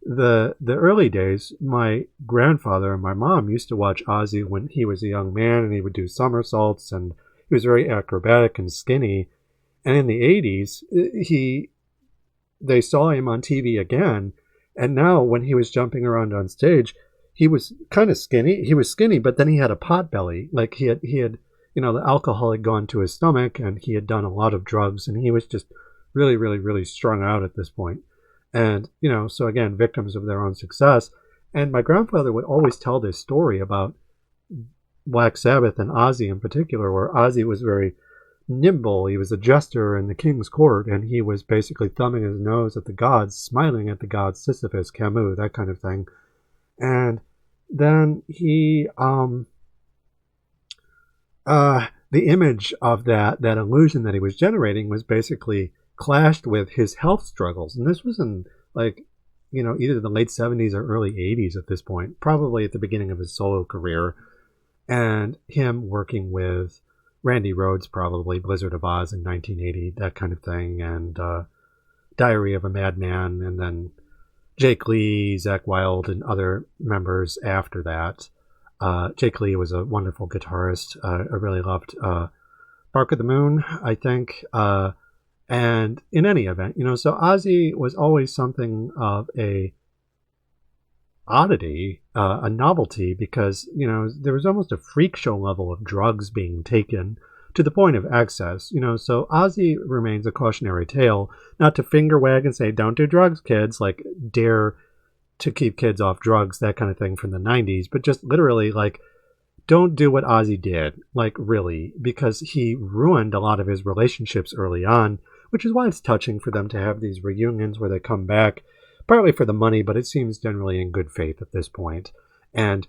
the early days, my grandfather and my mom used to watch Ozzy when he was a young man, and he would do somersaults, and he was very acrobatic and skinny. And in the 80s, they saw him on TV again, and now when he was jumping around on stage, he was kind of skinny. He was skinny, but then he had a pot belly. Like he had, you know, the alcohol had gone to his stomach, and he had done a lot of drugs, and he was just really, really, really strung out at this point. And, you know, so again, victims of their own success. And my grandfather would always tell this story about Black Sabbath and Ozzy in particular, where Ozzy was very nimble. He was a jester in the king's court, and he was basically thumbing his nose at the gods, smiling at the gods, Sisyphus, Camus, that kind of thing. And then he, the image of that illusion that he was generating was basically clashed with his health struggles. And this was in, like, either the late 70s or early 80s at this point, probably at the beginning of his solo career, and him working with Randy Rhoads, probably Blizzard of Oz in 1980, that kind of thing, and Diary of a Madman, and then Jake Lee, Zakk Wylde, and other members after that. Jake Lee was a wonderful guitarist. I really loved Bark of the Moon, I think. And in any event, so Ozzy was always something of a oddity, a novelty, because, there was almost a freak show level of drugs being taken to the point of excess, so Ozzy remains a cautionary tale, not to finger wag and say, don't do drugs, kids, like dare to keep kids off drugs, that kind of thing from the 90s, but just literally like, don't do what Ozzy did, like really, because he ruined a lot of his relationships early on, which is why it's touching for them to have these reunions where they come back, partly for the money, but it seems generally in good faith at this point. And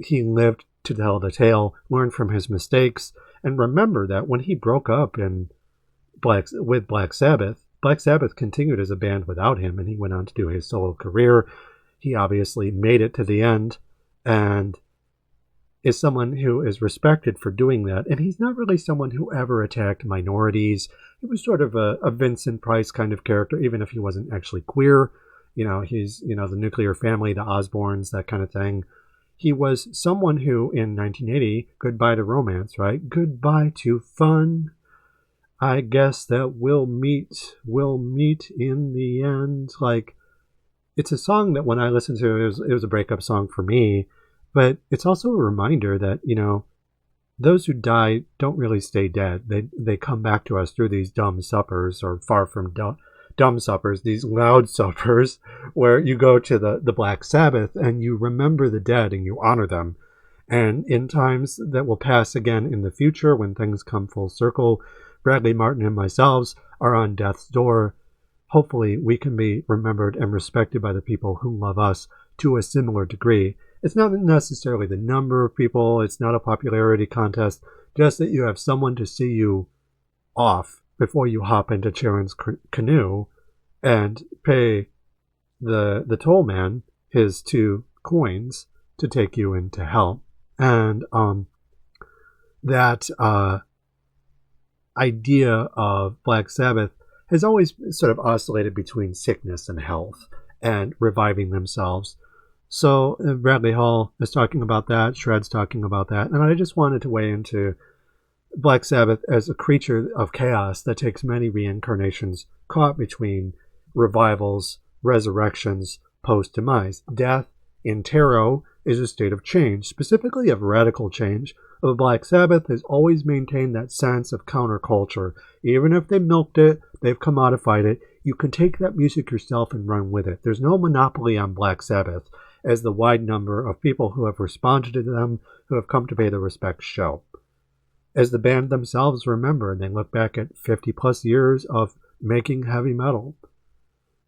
he lived to tell the tale, learned from his mistakes, and remember that when he broke up with Black Sabbath, Black Sabbath continued as a band without him, and he went on to do his solo career. He obviously made it to the end, and is someone who is respected for doing that. And he's not really someone who ever attacked minorities. He was sort of a Vincent Price kind of character, even if he wasn't actually queer. He's, the nuclear family, the Osbournes, that kind of thing. He was someone who, in 1980, goodbye to romance, right? Goodbye to fun. I guess that we'll meet in the end. Like, it's a song that when I listened to it, it was a breakup song for me. But it's also a reminder that, those who die don't really stay dead. They come back to us through these dumb suppers, or far from dumb suppers, these loud suppers, where you go to the Black Sabbath and you remember the dead and you honor them. And in times that will pass again in the future, when things come full circle, Bradley Martin and myself are on death's door. Hopefully we can be remembered and respected by the people who love us to a similar degree. It's not necessarily the number of people. It's not a popularity contest. Just that you have someone to see you off before you hop into Charon's canoe and pay the toll man his 2 coins to take you into hell. And that idea of Black Sabbath has always sort of oscillated between sickness and health and reviving themselves. So Bradley Hall is talking about that, Shred's talking about that, and I just wanted to weigh into Black Sabbath as a creature of chaos that takes many reincarnations, caught between revivals, resurrections, post-demise. Death in tarot is a state of change, specifically of radical change. But Black Sabbath has always maintained that sense of counterculture. Even if they milked it, they've commodified it, you can take that music yourself and run with it. There's no monopoly on Black Sabbath, as the wide number of people who have responded to them, who have come to pay their respects show. As the band themselves remember, and they look back at 50 plus years of making heavy metal.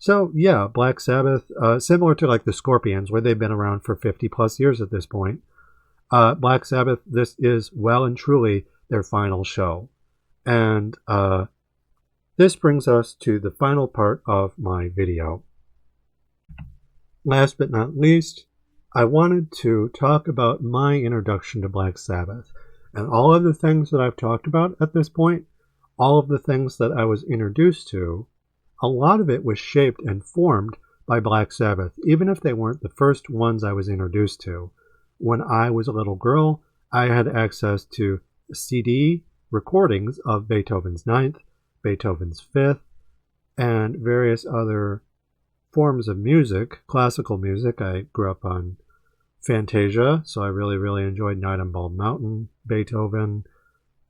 So yeah, Black Sabbath, similar to like the Scorpions, where they've been around for 50 plus years at this point, Black Sabbath, this is well and truly their final show. And this brings us to the final part of my video. Last but not least, I wanted to talk about my introduction to Black Sabbath. And all of the things that I've talked about at this point, all of the things that I was introduced to, a lot of it was shaped and formed by Black Sabbath, even if they weren't the first ones I was introduced to. When I was a little girl, I had access to CD recordings of Beethoven's Ninth, Beethoven's Fifth, and various other forms of music, classical music. I grew up on Fantasia, so I really, really enjoyed Night on Bald Mountain, Beethoven,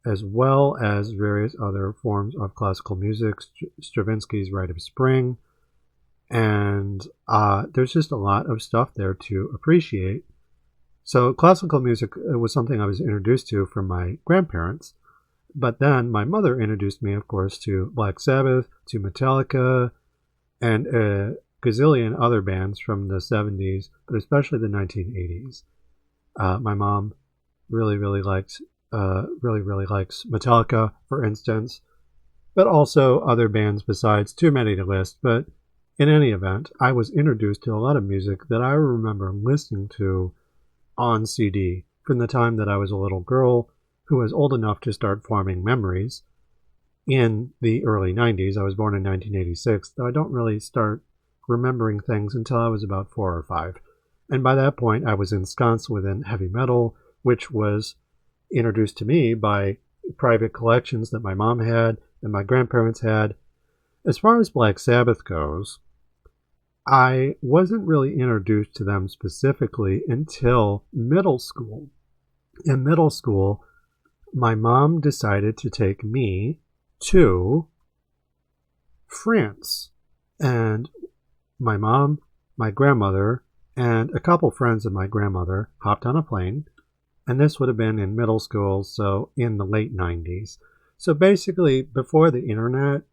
as well as various other forms of classical music, Stravinsky's Rite of Spring, and there's just a lot of stuff there to appreciate. So classical music was something I was introduced to from my grandparents, but then my mother introduced me, of course, to Black Sabbath, to Metallica, and a gazillion other bands from the 70s, but especially the 1980s. My mom really likes Metallica, for instance, but also other bands besides, too many to list, but In any event, I was introduced to a lot of music that I remember listening to on CD from the time that I was a little girl who was old enough to start forming memories in the early 90s. I was born in 1986, though I don't really start remembering things until I was about 4 or 5. And by that point, I was ensconced within heavy metal, which was introduced to me by private collections that my mom had and my grandparents had. As far as Black Sabbath goes, I wasn't really introduced to them specifically until middle school. In middle school, my mom decided to take me to France. And my mom, my grandmother, and a couple friends of my grandmother hopped on a plane. And this would have been in middle school, so in the late 90s. So basically, before the internet,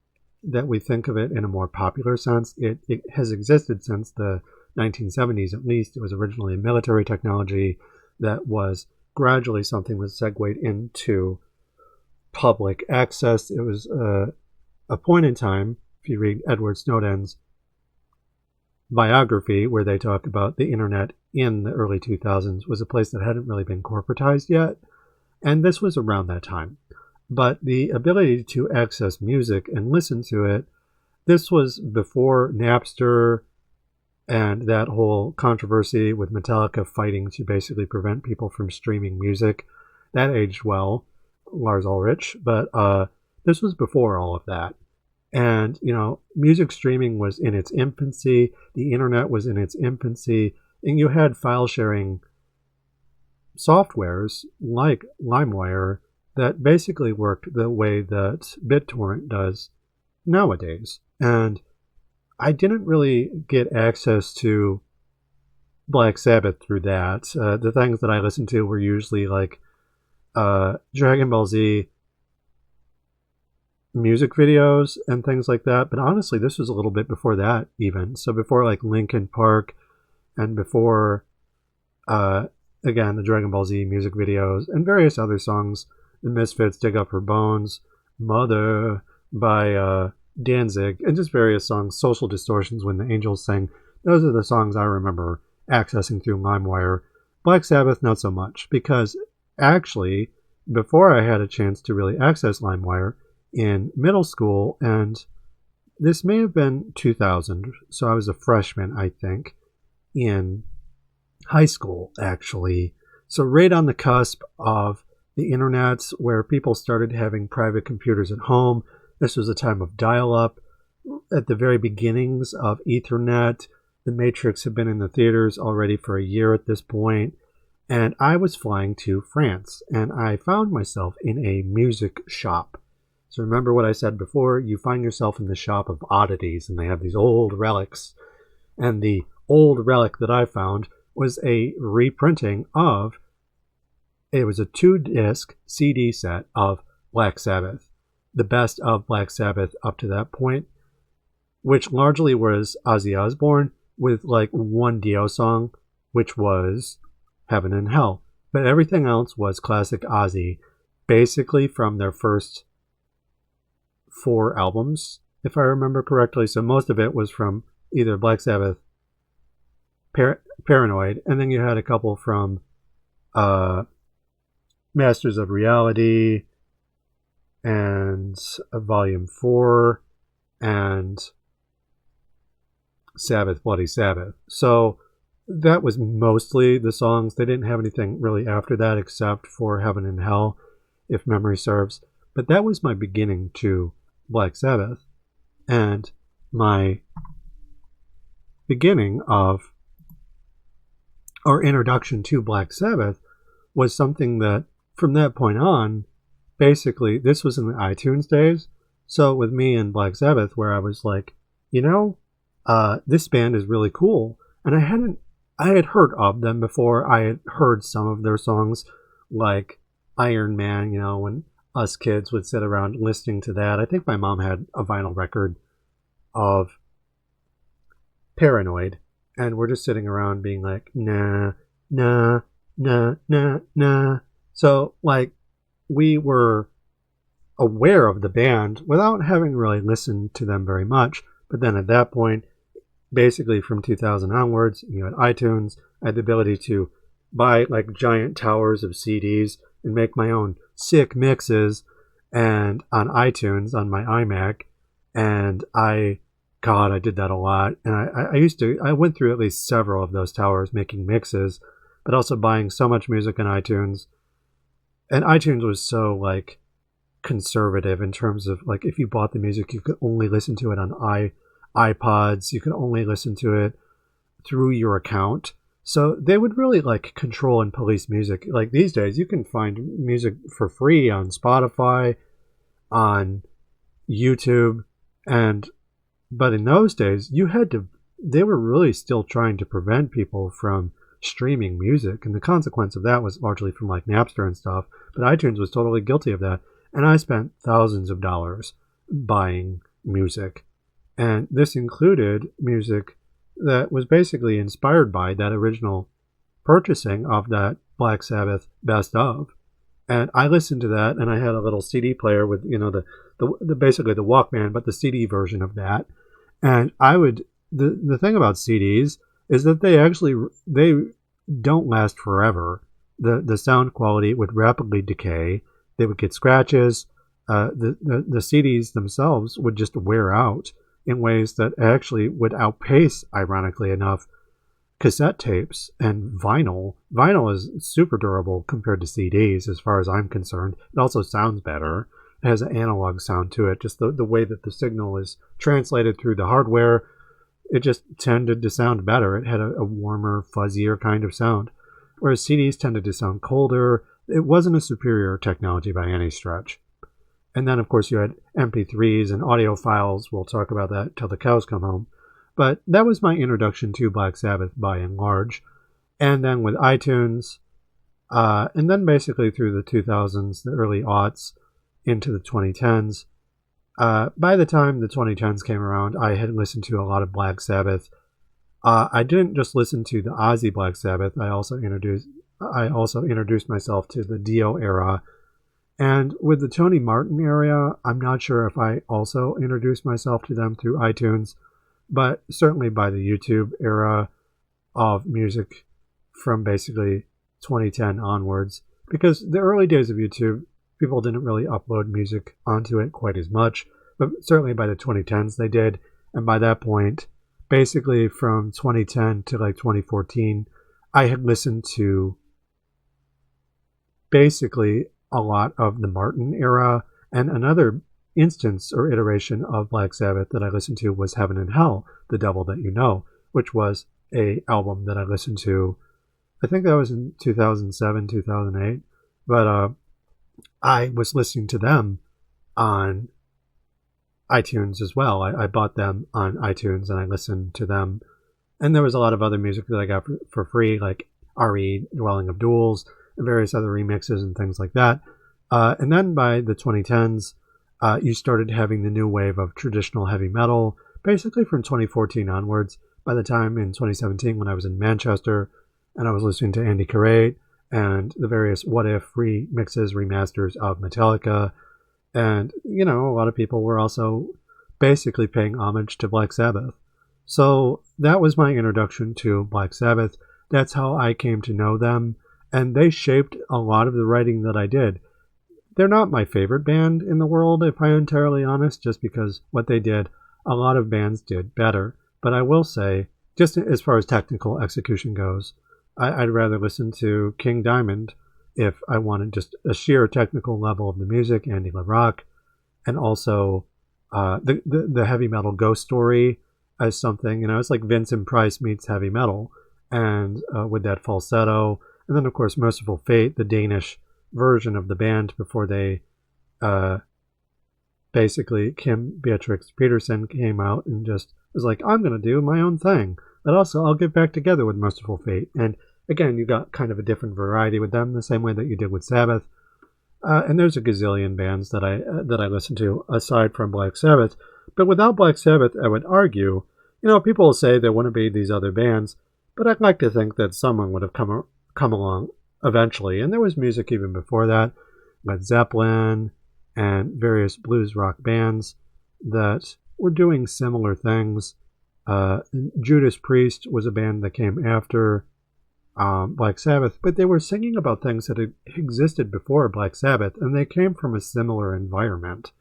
that we think of it in a more popular sense, it has existed since the 1970s at least. It was originally a military technology that was gradually something that segued into public access. It was a point in time, if you read Edward Snowden's biography, where they talk about the internet in the early 2000s, was a place that hadn't really been corporatized yet. And this was around that time. But the ability to access music and listen to it, this was before Napster and that whole controversy with Metallica fighting to basically prevent people from streaming music. That aged well, Lars Ulrich, but this was before all of that. And, music streaming was in its infancy, the internet was in its infancy, and you had file sharing softwares like LimeWire that basically worked the way that BitTorrent does nowadays. And I didn't really get access to Black Sabbath through that. The things that I listened to were usually like Dragon Ball Z music videos and things like that. But honestly, this was a little bit before that even. So before like Linkin Park and before, again, the Dragon Ball Z music videos and various other songs. The Misfits, Dig Up Her Bones, Mother by Danzig, and just various songs, Social Distortions, When the Angels Sing. Those are the songs I remember accessing through LimeWire. Black Sabbath, not so much, because actually, before I had a chance to really access LimeWire in middle school, and this may have been 2000, so I was a freshman, I think, in high school, actually. So right on the cusp of the internet, where people started having private computers at home. This was a time of dial-up. At the very beginnings of Ethernet, The Matrix had been in the theaters already for a year at this point, and I was flying to France, and I found myself in a music shop. So remember what I said before, you find yourself in the shop of oddities, and they have these old relics. And the old relic that I found was a reprinting of, it was a 2-disc CD set of Black Sabbath, the best of Black Sabbath up to that point, which largely was Ozzy Osbourne with like one Dio song, which was Heaven and Hell. But everything else was classic Ozzy, basically from their first 4 albums, if I remember correctly. So most of it was from either Black Sabbath, Paranoid, and then you had a couple from Masters of Reality and Volume 4 and Sabbath, Bloody Sabbath. So that was mostly the songs. They didn't have anything really after that except for Heaven and Hell, if memory serves. But that was my beginning to Black Sabbath. And my beginning of, or introduction to Black Sabbath, was something that from that point on, basically, this was in the iTunes days. So with me and Black Sabbath, where I was like, this band is really cool. And I had heard of them before. I had heard some of their songs, like Iron Man, when us kids would sit around listening to that. I think my mom had a vinyl record of Paranoid. And we're just sitting around being like, nah, nah, nah, nah, nah. So, like, we were aware of the band without having really listened to them very much. But then at that point, basically from 2000 onwards, you had iTunes. I had the ability to buy like giant towers of CDs and make my own sick mixes and on iTunes on my iMac. And God, I did that a lot. And I went through at least several of those towers making mixes, but also buying so much music on iTunes. And iTunes was so like conservative in terms of like if you bought the music, you could only listen to it on iPods. You could only listen to it through your account. So they would really like control and police music. Like these days, you can find music for free on Spotify, on YouTube, but in those days, they were really still trying to prevent people from streaming music. And the consequence of that was largely from like Napster and stuff. But iTunes was totally guilty of that. And I spent thousands of dollars buying music. And this included music that was basically inspired by that original purchasing of that Black Sabbath best of. And I listened to that, and I had a little CD player with, the basically the Walkman, but the CD version of that. And the thing about CDs is that they don't last forever. The sound quality would rapidly decay. They would get scratches. The CDs themselves would just wear out in ways that actually would outpace, ironically enough, cassette tapes and vinyl. Vinyl is super durable compared to CDs as far as I'm concerned. It also sounds better. It has an analog sound to it. Just the way that the signal is translated through the hardware, it just tended to sound better. It had a warmer, fuzzier kind of sound. Whereas CDs tended to sound colder. It wasn't a superior technology by any stretch. And then, of course, you had MP3s and audio files. We'll talk about that till the cows come home. But that was my introduction to Black Sabbath by and large. And then with iTunes, and then basically through the 2000s, the early aughts, into the 2010s. By the time the 2010s came around, I had listened to a lot of Black Sabbath. I didn't just listen to the Ozzy Black Sabbath. I also introduced myself to the Dio era. And with the Tony Martin era, I'm not sure if I also introduced myself to them through iTunes, but certainly by the YouTube era of music from basically 2010 onwards. Because the early days of YouTube, people didn't really upload music onto it quite as much, but certainly by the 2010s they did. And by that point, basically from 2010 to like 2014, I had listened to basically a lot of the Martin era. And another instance or iteration of Black Sabbath that I listened to was Heaven and Hell, The Devil That You Know, which was a album that I listened to. I think that was in 2007, 2008. But I was listening to them on iTunes as well. I bought them on iTunes and I listened to them. And there was a lot of other music that I got for free, like RE, Dwelling of Duels, and various other remixes and things like that. And then by the 2010s, you started having the new wave of traditional heavy metal, basically from 2014 onwards. By the time in 2017, when I was in Manchester and I was listening to Andy Carrate and the various What If remixes, remasters of Metallica, and, a lot of people were also basically paying homage to Black Sabbath. So that was my introduction to Black Sabbath. That's how I came to know them, and they shaped a lot of the writing that I did. They're not my favorite band in the world, if I'm entirely honest, just because what they did, a lot of bands did better. But I will say, just as far as technical execution goes, I'd rather listen to King Diamond if I wanted just a sheer technical level of the music, Andy LaRock, and also the heavy metal Ghost Story as something, it's like Vincent Price meets heavy metal, and with that falsetto, and then of course Merciful Fate, the Danish version of the band before they basically Kim Beatrix Peterson came out and just was like, I'm going to do my own thing, but also I'll get back together with Merciful Fate. And again, you got kind of a different variety with them, the same way that you did with Sabbath. And there's a gazillion bands that I listen to aside from Black Sabbath. But without Black Sabbath, I would argue, people will say there wouldn't be these other bands, but I'd like to think that someone would have come along eventually. And there was music even before that, Led Zeppelin and various blues rock bands that were doing similar things. Judas Priest was a band that came after Black Sabbath, but they were singing about things that had existed before Black Sabbath, and they came from a similar environment.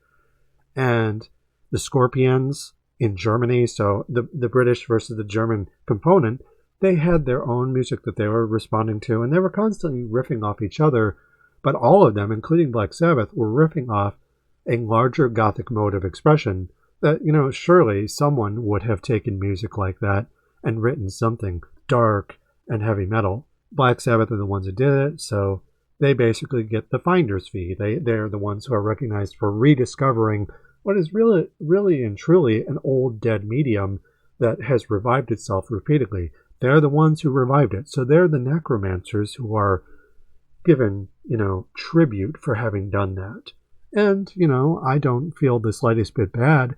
And the Scorpions in Germany, so the British versus the German component, they had their own music that they were responding to, and they were constantly riffing off each other, but all of them, including Black Sabbath, were riffing off a larger Gothic mode of expression that, surely someone would have taken music like that and written something dark and heavy metal. Black Sabbath are the ones who did it, so they basically get the finder's fee. They're the ones who are recognized for rediscovering what is really and truly an old dead medium that has revived itself repeatedly. They're the ones who revived it. So they're the necromancers who are given, tribute for having done that. And, I don't feel the slightest bit bad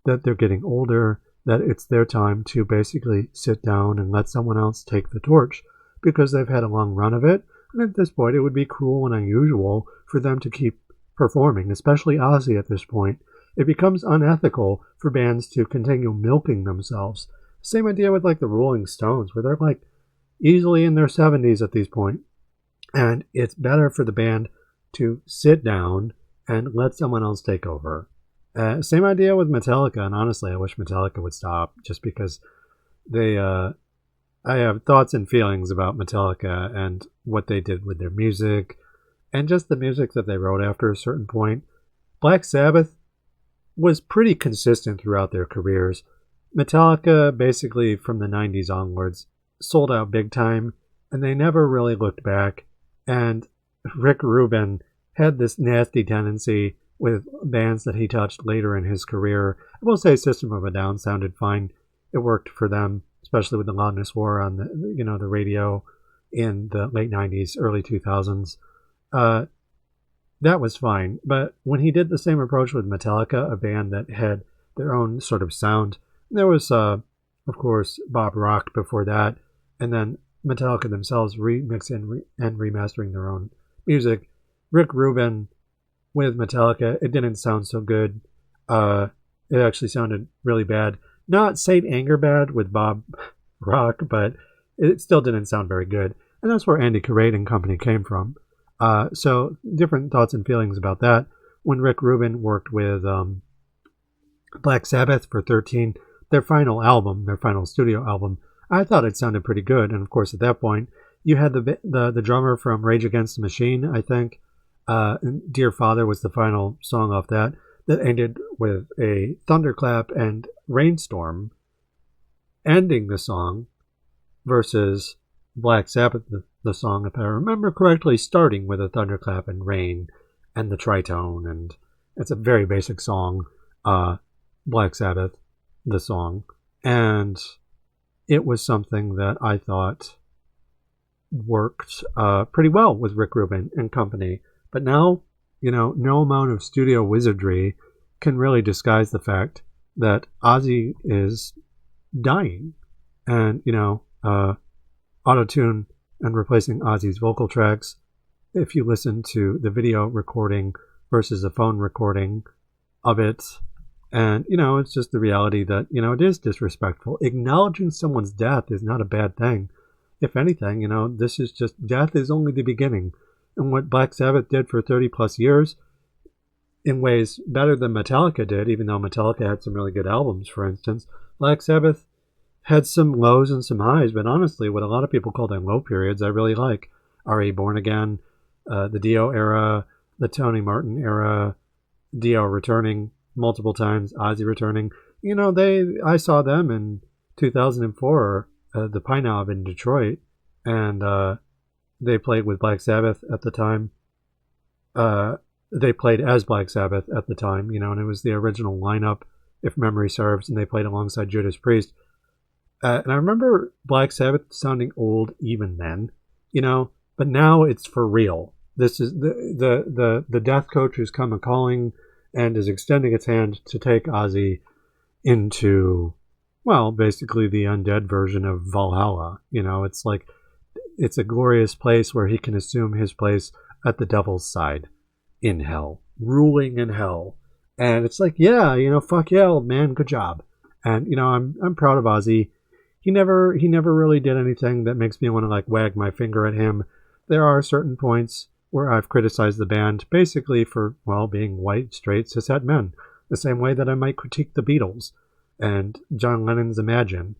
that they're getting older, that it's their time to basically sit down and let someone else take the torch because they've had a long run of it. And at this point, it would be cruel and unusual for them to keep performing, especially Ozzy at this point. It becomes unethical for bands to continue milking themselves. Same idea with like the Rolling Stones, where they're like easily in their 70s at this point. And it's better for the band to sit down and let someone else take over. Same idea with Metallica, and honestly, I wish Metallica would stop just because I have thoughts and feelings about Metallica and what they did with their music and just the music that they wrote after a certain point. Black Sabbath was pretty consistent throughout their careers. Metallica, basically from the 90s onwards, sold out big time, and they never really looked back. And Rick Rubin had this nasty tendency with bands that he touched later in his career. I will say System of a Down sounded fine. It worked for them, especially with the Loudness War on the radio in the late 90s, early 2000s. That was fine. But when he did the same approach with Metallica, a band that had their own sort of sound, there was, of course, Bob Rock before that, and then Metallica themselves remixing and remastering their own music. Rick Rubin with Metallica, it didn't sound so good. It actually sounded really bad. Not Saint Anger bad with Bob Rock, but it still didn't sound very good. And that's where Andy Carade and company came from. So different thoughts and feelings about that. When Rick Rubin worked with Black Sabbath for 13, their final studio album, I thought it sounded pretty good. And of course, at that point, you had the drummer from Rage Against the Machine, I think. Dear Father was the final song off that ended with a thunderclap and rainstorm ending the song versus Black Sabbath, the song, if I remember correctly, starting with a thunderclap and rain and the tritone. And it's a very basic song, Black Sabbath, the song. And it was something that I thought worked pretty well with Rick Rubin and company. But now, no amount of studio wizardry can really disguise the fact that Ozzy is dying. And, auto-tune and replacing Ozzy's vocal tracks, if you listen to the video recording versus the phone recording of it, and, it's just the reality that, it is disrespectful. Acknowledging someone's death is not a bad thing. If anything, this is just, death is only the beginning. And what Black Sabbath did for 30 plus years, in ways better than Metallica did, even though Metallica had some really good albums, for instance, Black Sabbath had some lows and some highs, but honestly, what a lot of people call their low periods, I really like. R.A. Born Again, the Dio era, the Tony Martin era, Dio returning multiple times, Ozzy returning. I saw them in 2004, the Pine Knob in Detroit, and they played with Black Sabbath at the time. They played as Black Sabbath at the time, and it was the original lineup, if memory serves, and they played alongside Judas Priest. And I remember Black Sabbath sounding old even then, but now it's for real. This is the death coach who's come a-calling and is extending its hand to take Ozzy into, well, basically the undead version of Valhalla. It's like, it's a glorious place where he can assume his place at the devil's side in hell, ruling in hell. And it's like, yeah, fuck yeah, old man, good job. And I'm proud of Ozzy. He never really did anything that makes me want to like wag my finger at him. There are certain points where I've criticized the band basically for, well, being white, straight, cishet men, the same way that I might critique the Beatles and John Lennon's Imagine.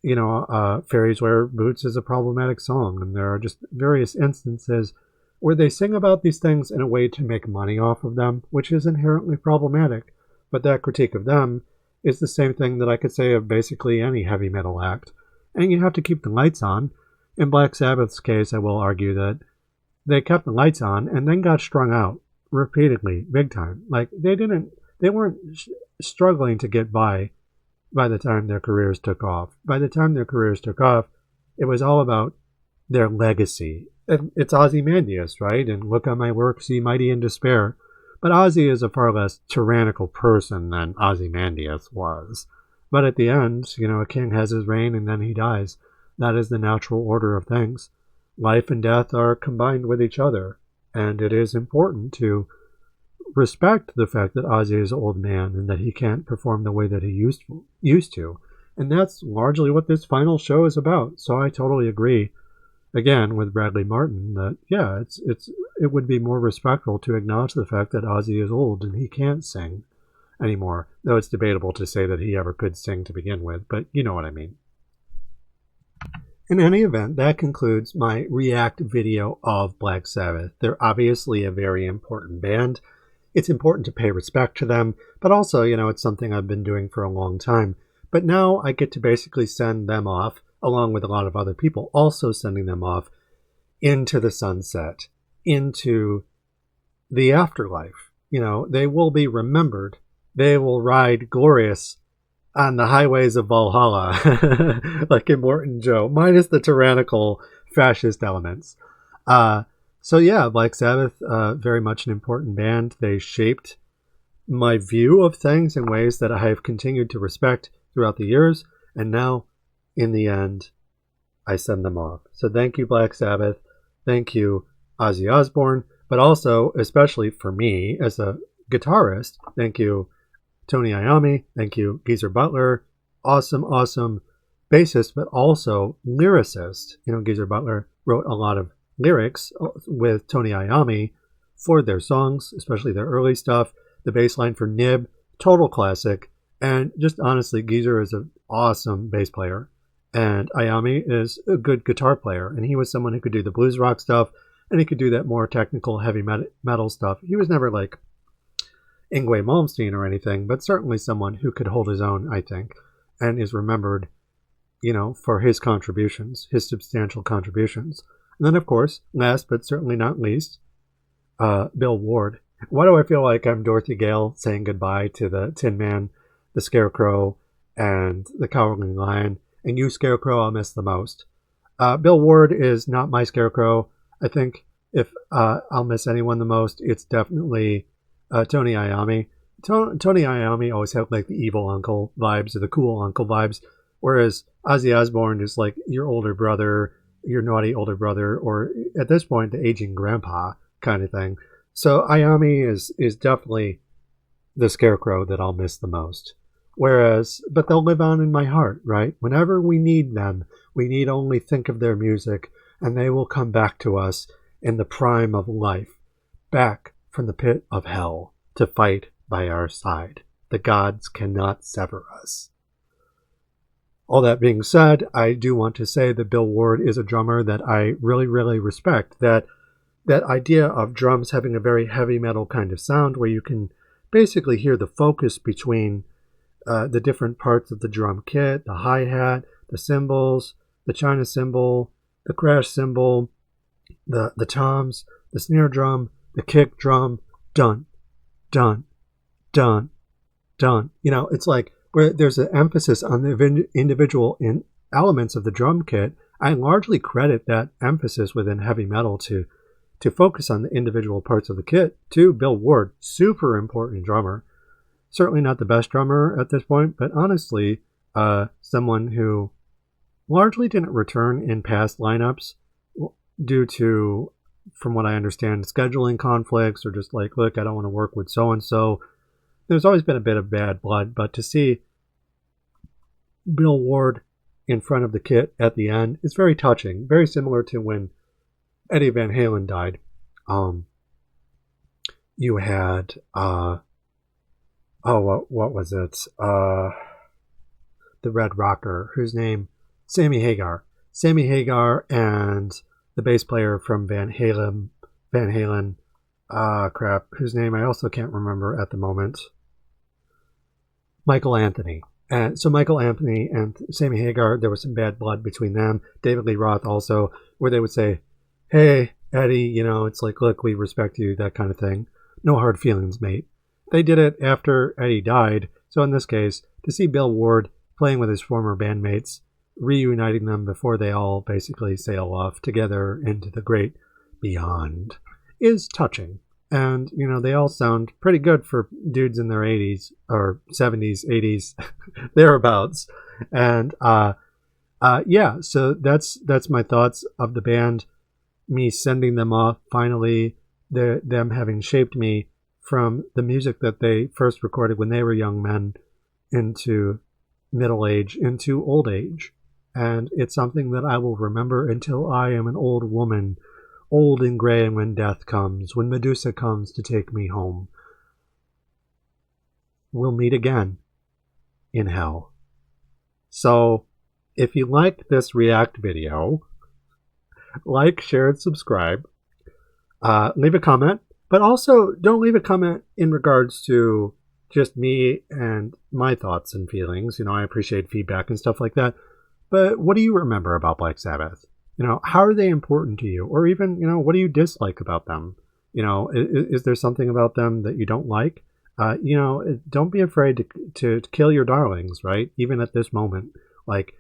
Fairies Wear Boots is a problematic song, and there are just various instances where they sing about these things in a way to make money off of them, which is inherently problematic. But that critique of them is the same thing that I could say of basically any heavy metal act. And you have to keep the lights on. In Black Sabbath's case, I will argue that they kept the lights on and then got strung out repeatedly, big time. Like they weren't struggling to get by the time their careers took off. By the time their careers took off, it was all about their legacy. And it's Ozymandias, right? And look on my work, see mighty in despair. But Ozzy is a far less tyrannical person than Ozymandias was. But at the end, a king has his reign and then he dies. That is the natural order of things. Life and death are combined with each other. And it is important to respect the fact that Ozzy is an old man and that he can't perform the way that he used to. And that's largely what this final show is about. So I totally agree, again, with Bradley Martin, that, yeah, it would be more respectful to acknowledge the fact that Ozzy is old and he can't sing anymore. Though it's debatable to say that he ever could sing to begin with, but you know what I mean. In any event, that concludes my react video of Black Sabbath. They're obviously a very important band. It's important to pay respect to them, but also, it's something I've been doing for a long time. But now I get to basically send them off, along with a lot of other people also sending them off, into the sunset, into the afterlife. They will be remembered. They will ride glorious on the highways of Valhalla, like Immortan Joe, minus the tyrannical fascist elements. So yeah, Black Sabbath, very much an important band. They shaped my view of things in ways that I have continued to respect throughout the years. And now, in the end, I send them off. So thank you, Black Sabbath. Thank you, Ozzy Osbourne. But also, especially for me as a guitarist, thank you, Tony Iommi. Thank you, Geezer Butler. Awesome bassist, but also lyricist. Geezer Butler wrote a lot of lyrics with Tony Iommi for their songs, especially their early stuff. The bass line for Nib, total classic. And just honestly, Geezer is an awesome bass player. And Iommi is a good guitar player. And he was someone who could do the blues rock stuff, and he could do that more technical heavy metal stuff. He was never like Yngwie Malmsteen or anything, but certainly someone who could hold his own, I think, and is remembered, for his contributions, his substantial contributions. And then, of course, last but certainly not least, Bill Ward. Why do I feel like I'm Dorothy Gale saying goodbye to the Tin Man, the Scarecrow, and the Cowardly Lion? And you, Scarecrow, I'll miss the most. Bill Ward is not my Scarecrow. I think if I'll miss anyone the most, it's definitely Tony Iommi. Tony Iommi always had like the evil uncle vibes or the cool uncle vibes, whereas Ozzy Osbourne is like your older brother, your naughty older brother, or at this point, the aging grandpa kind of thing. So Iommi is definitely the Scarecrow that I'll miss the most. But they'll live on in my heart, right? Whenever we need them, we need only think of their music, and they will come back to us in the prime of life, back from the pit of hell to fight by our side. The gods cannot sever us. All that being said, I do want to say that Bill Ward is a drummer that I really, really respect. That idea of drums having a very heavy metal kind of sound where you can basically hear the focus between the different parts of the drum kit, the hi-hat, the cymbals, the China cymbal, the crash cymbal, the toms, the snare drum, the kick drum, dun, dun, dun, dun. It's like where there's an emphasis on the individual elements of the drum kit. I largely credit that emphasis within heavy metal to focus on the individual parts of the kit to Bill Ward. Super important drummer. Certainly not the best drummer at this point, but honestly, someone who largely didn't return in past lineups due to, from what I understand, scheduling conflicts or just like, look, I don't want to work with so-and-so. There's always been a bit of bad blood, but to see Bill Ward in front of the kit at the end is very touching, very similar to when Eddie Van Halen died. You had what was it? The Red Rocker, whose name Sammy Hagar. Sammy Hagar and the bass player from Van Halen, whose name I also can't remember at the moment. Michael Anthony. And so Michael Anthony and Sammy Hagar, there was some bad blood between them. David Lee Roth also, where they would say, "Hey, Eddie, it's like, look, we respect you," that kind of thing. No hard feelings, mate. They did it after Eddie died. So in this case, to see Bill Ward playing with his former bandmates, reuniting them before they all basically sail off together into the great beyond, is touching. And, they all sound pretty good for dudes in their 80s or 70s, 80s, thereabouts. And, yeah, so that's my thoughts of the band. Me sending them off, finally, them having shaped me from the music that they first recorded when they were young men into middle age, into old age. And it's something that I will remember until I am an old woman, old and gray, and when death comes, when Medusa comes to take me home. We'll meet again in hell. So, if you liked this React video, like, share, and subscribe. Leave a comment, but also don't leave a comment in regards to just me and my thoughts and feelings. I appreciate feedback and stuff like that. But what do you remember about Black Sabbath? How are they important to you? Or even, what do you dislike about them? Is there something about them that you don't like? Don't be afraid to kill your darlings, right? Even at this moment, like,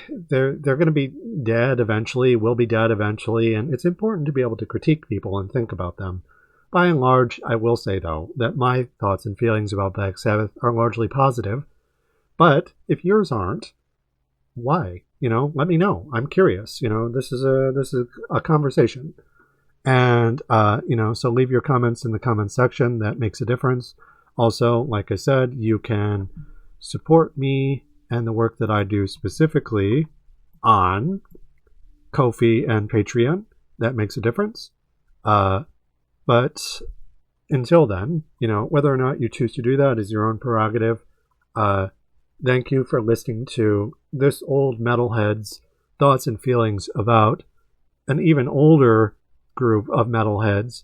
they're going to be dead eventually, will be dead eventually, and it's important to be able to critique people and think about them. By and large, I will say, though, that my thoughts and feelings about Black Sabbath are largely positive, but if yours aren't, why? Let me know. I'm curious. This is a conversation. And, so leave your comments in the comment section. That makes a difference. Also, like I said, you can support me and the work that I do specifically on Ko-fi and Patreon. That makes a difference. But until then, whether or not you choose to do that is your own prerogative. Thank you for listening to this old metalhead's thoughts and feelings about an even older group of metalheads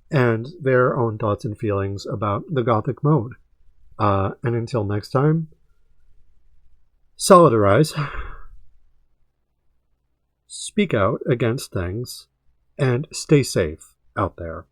and their own thoughts and feelings about the Gothic mode. And until next time, solidarize, speak out against things, and stay safe out there.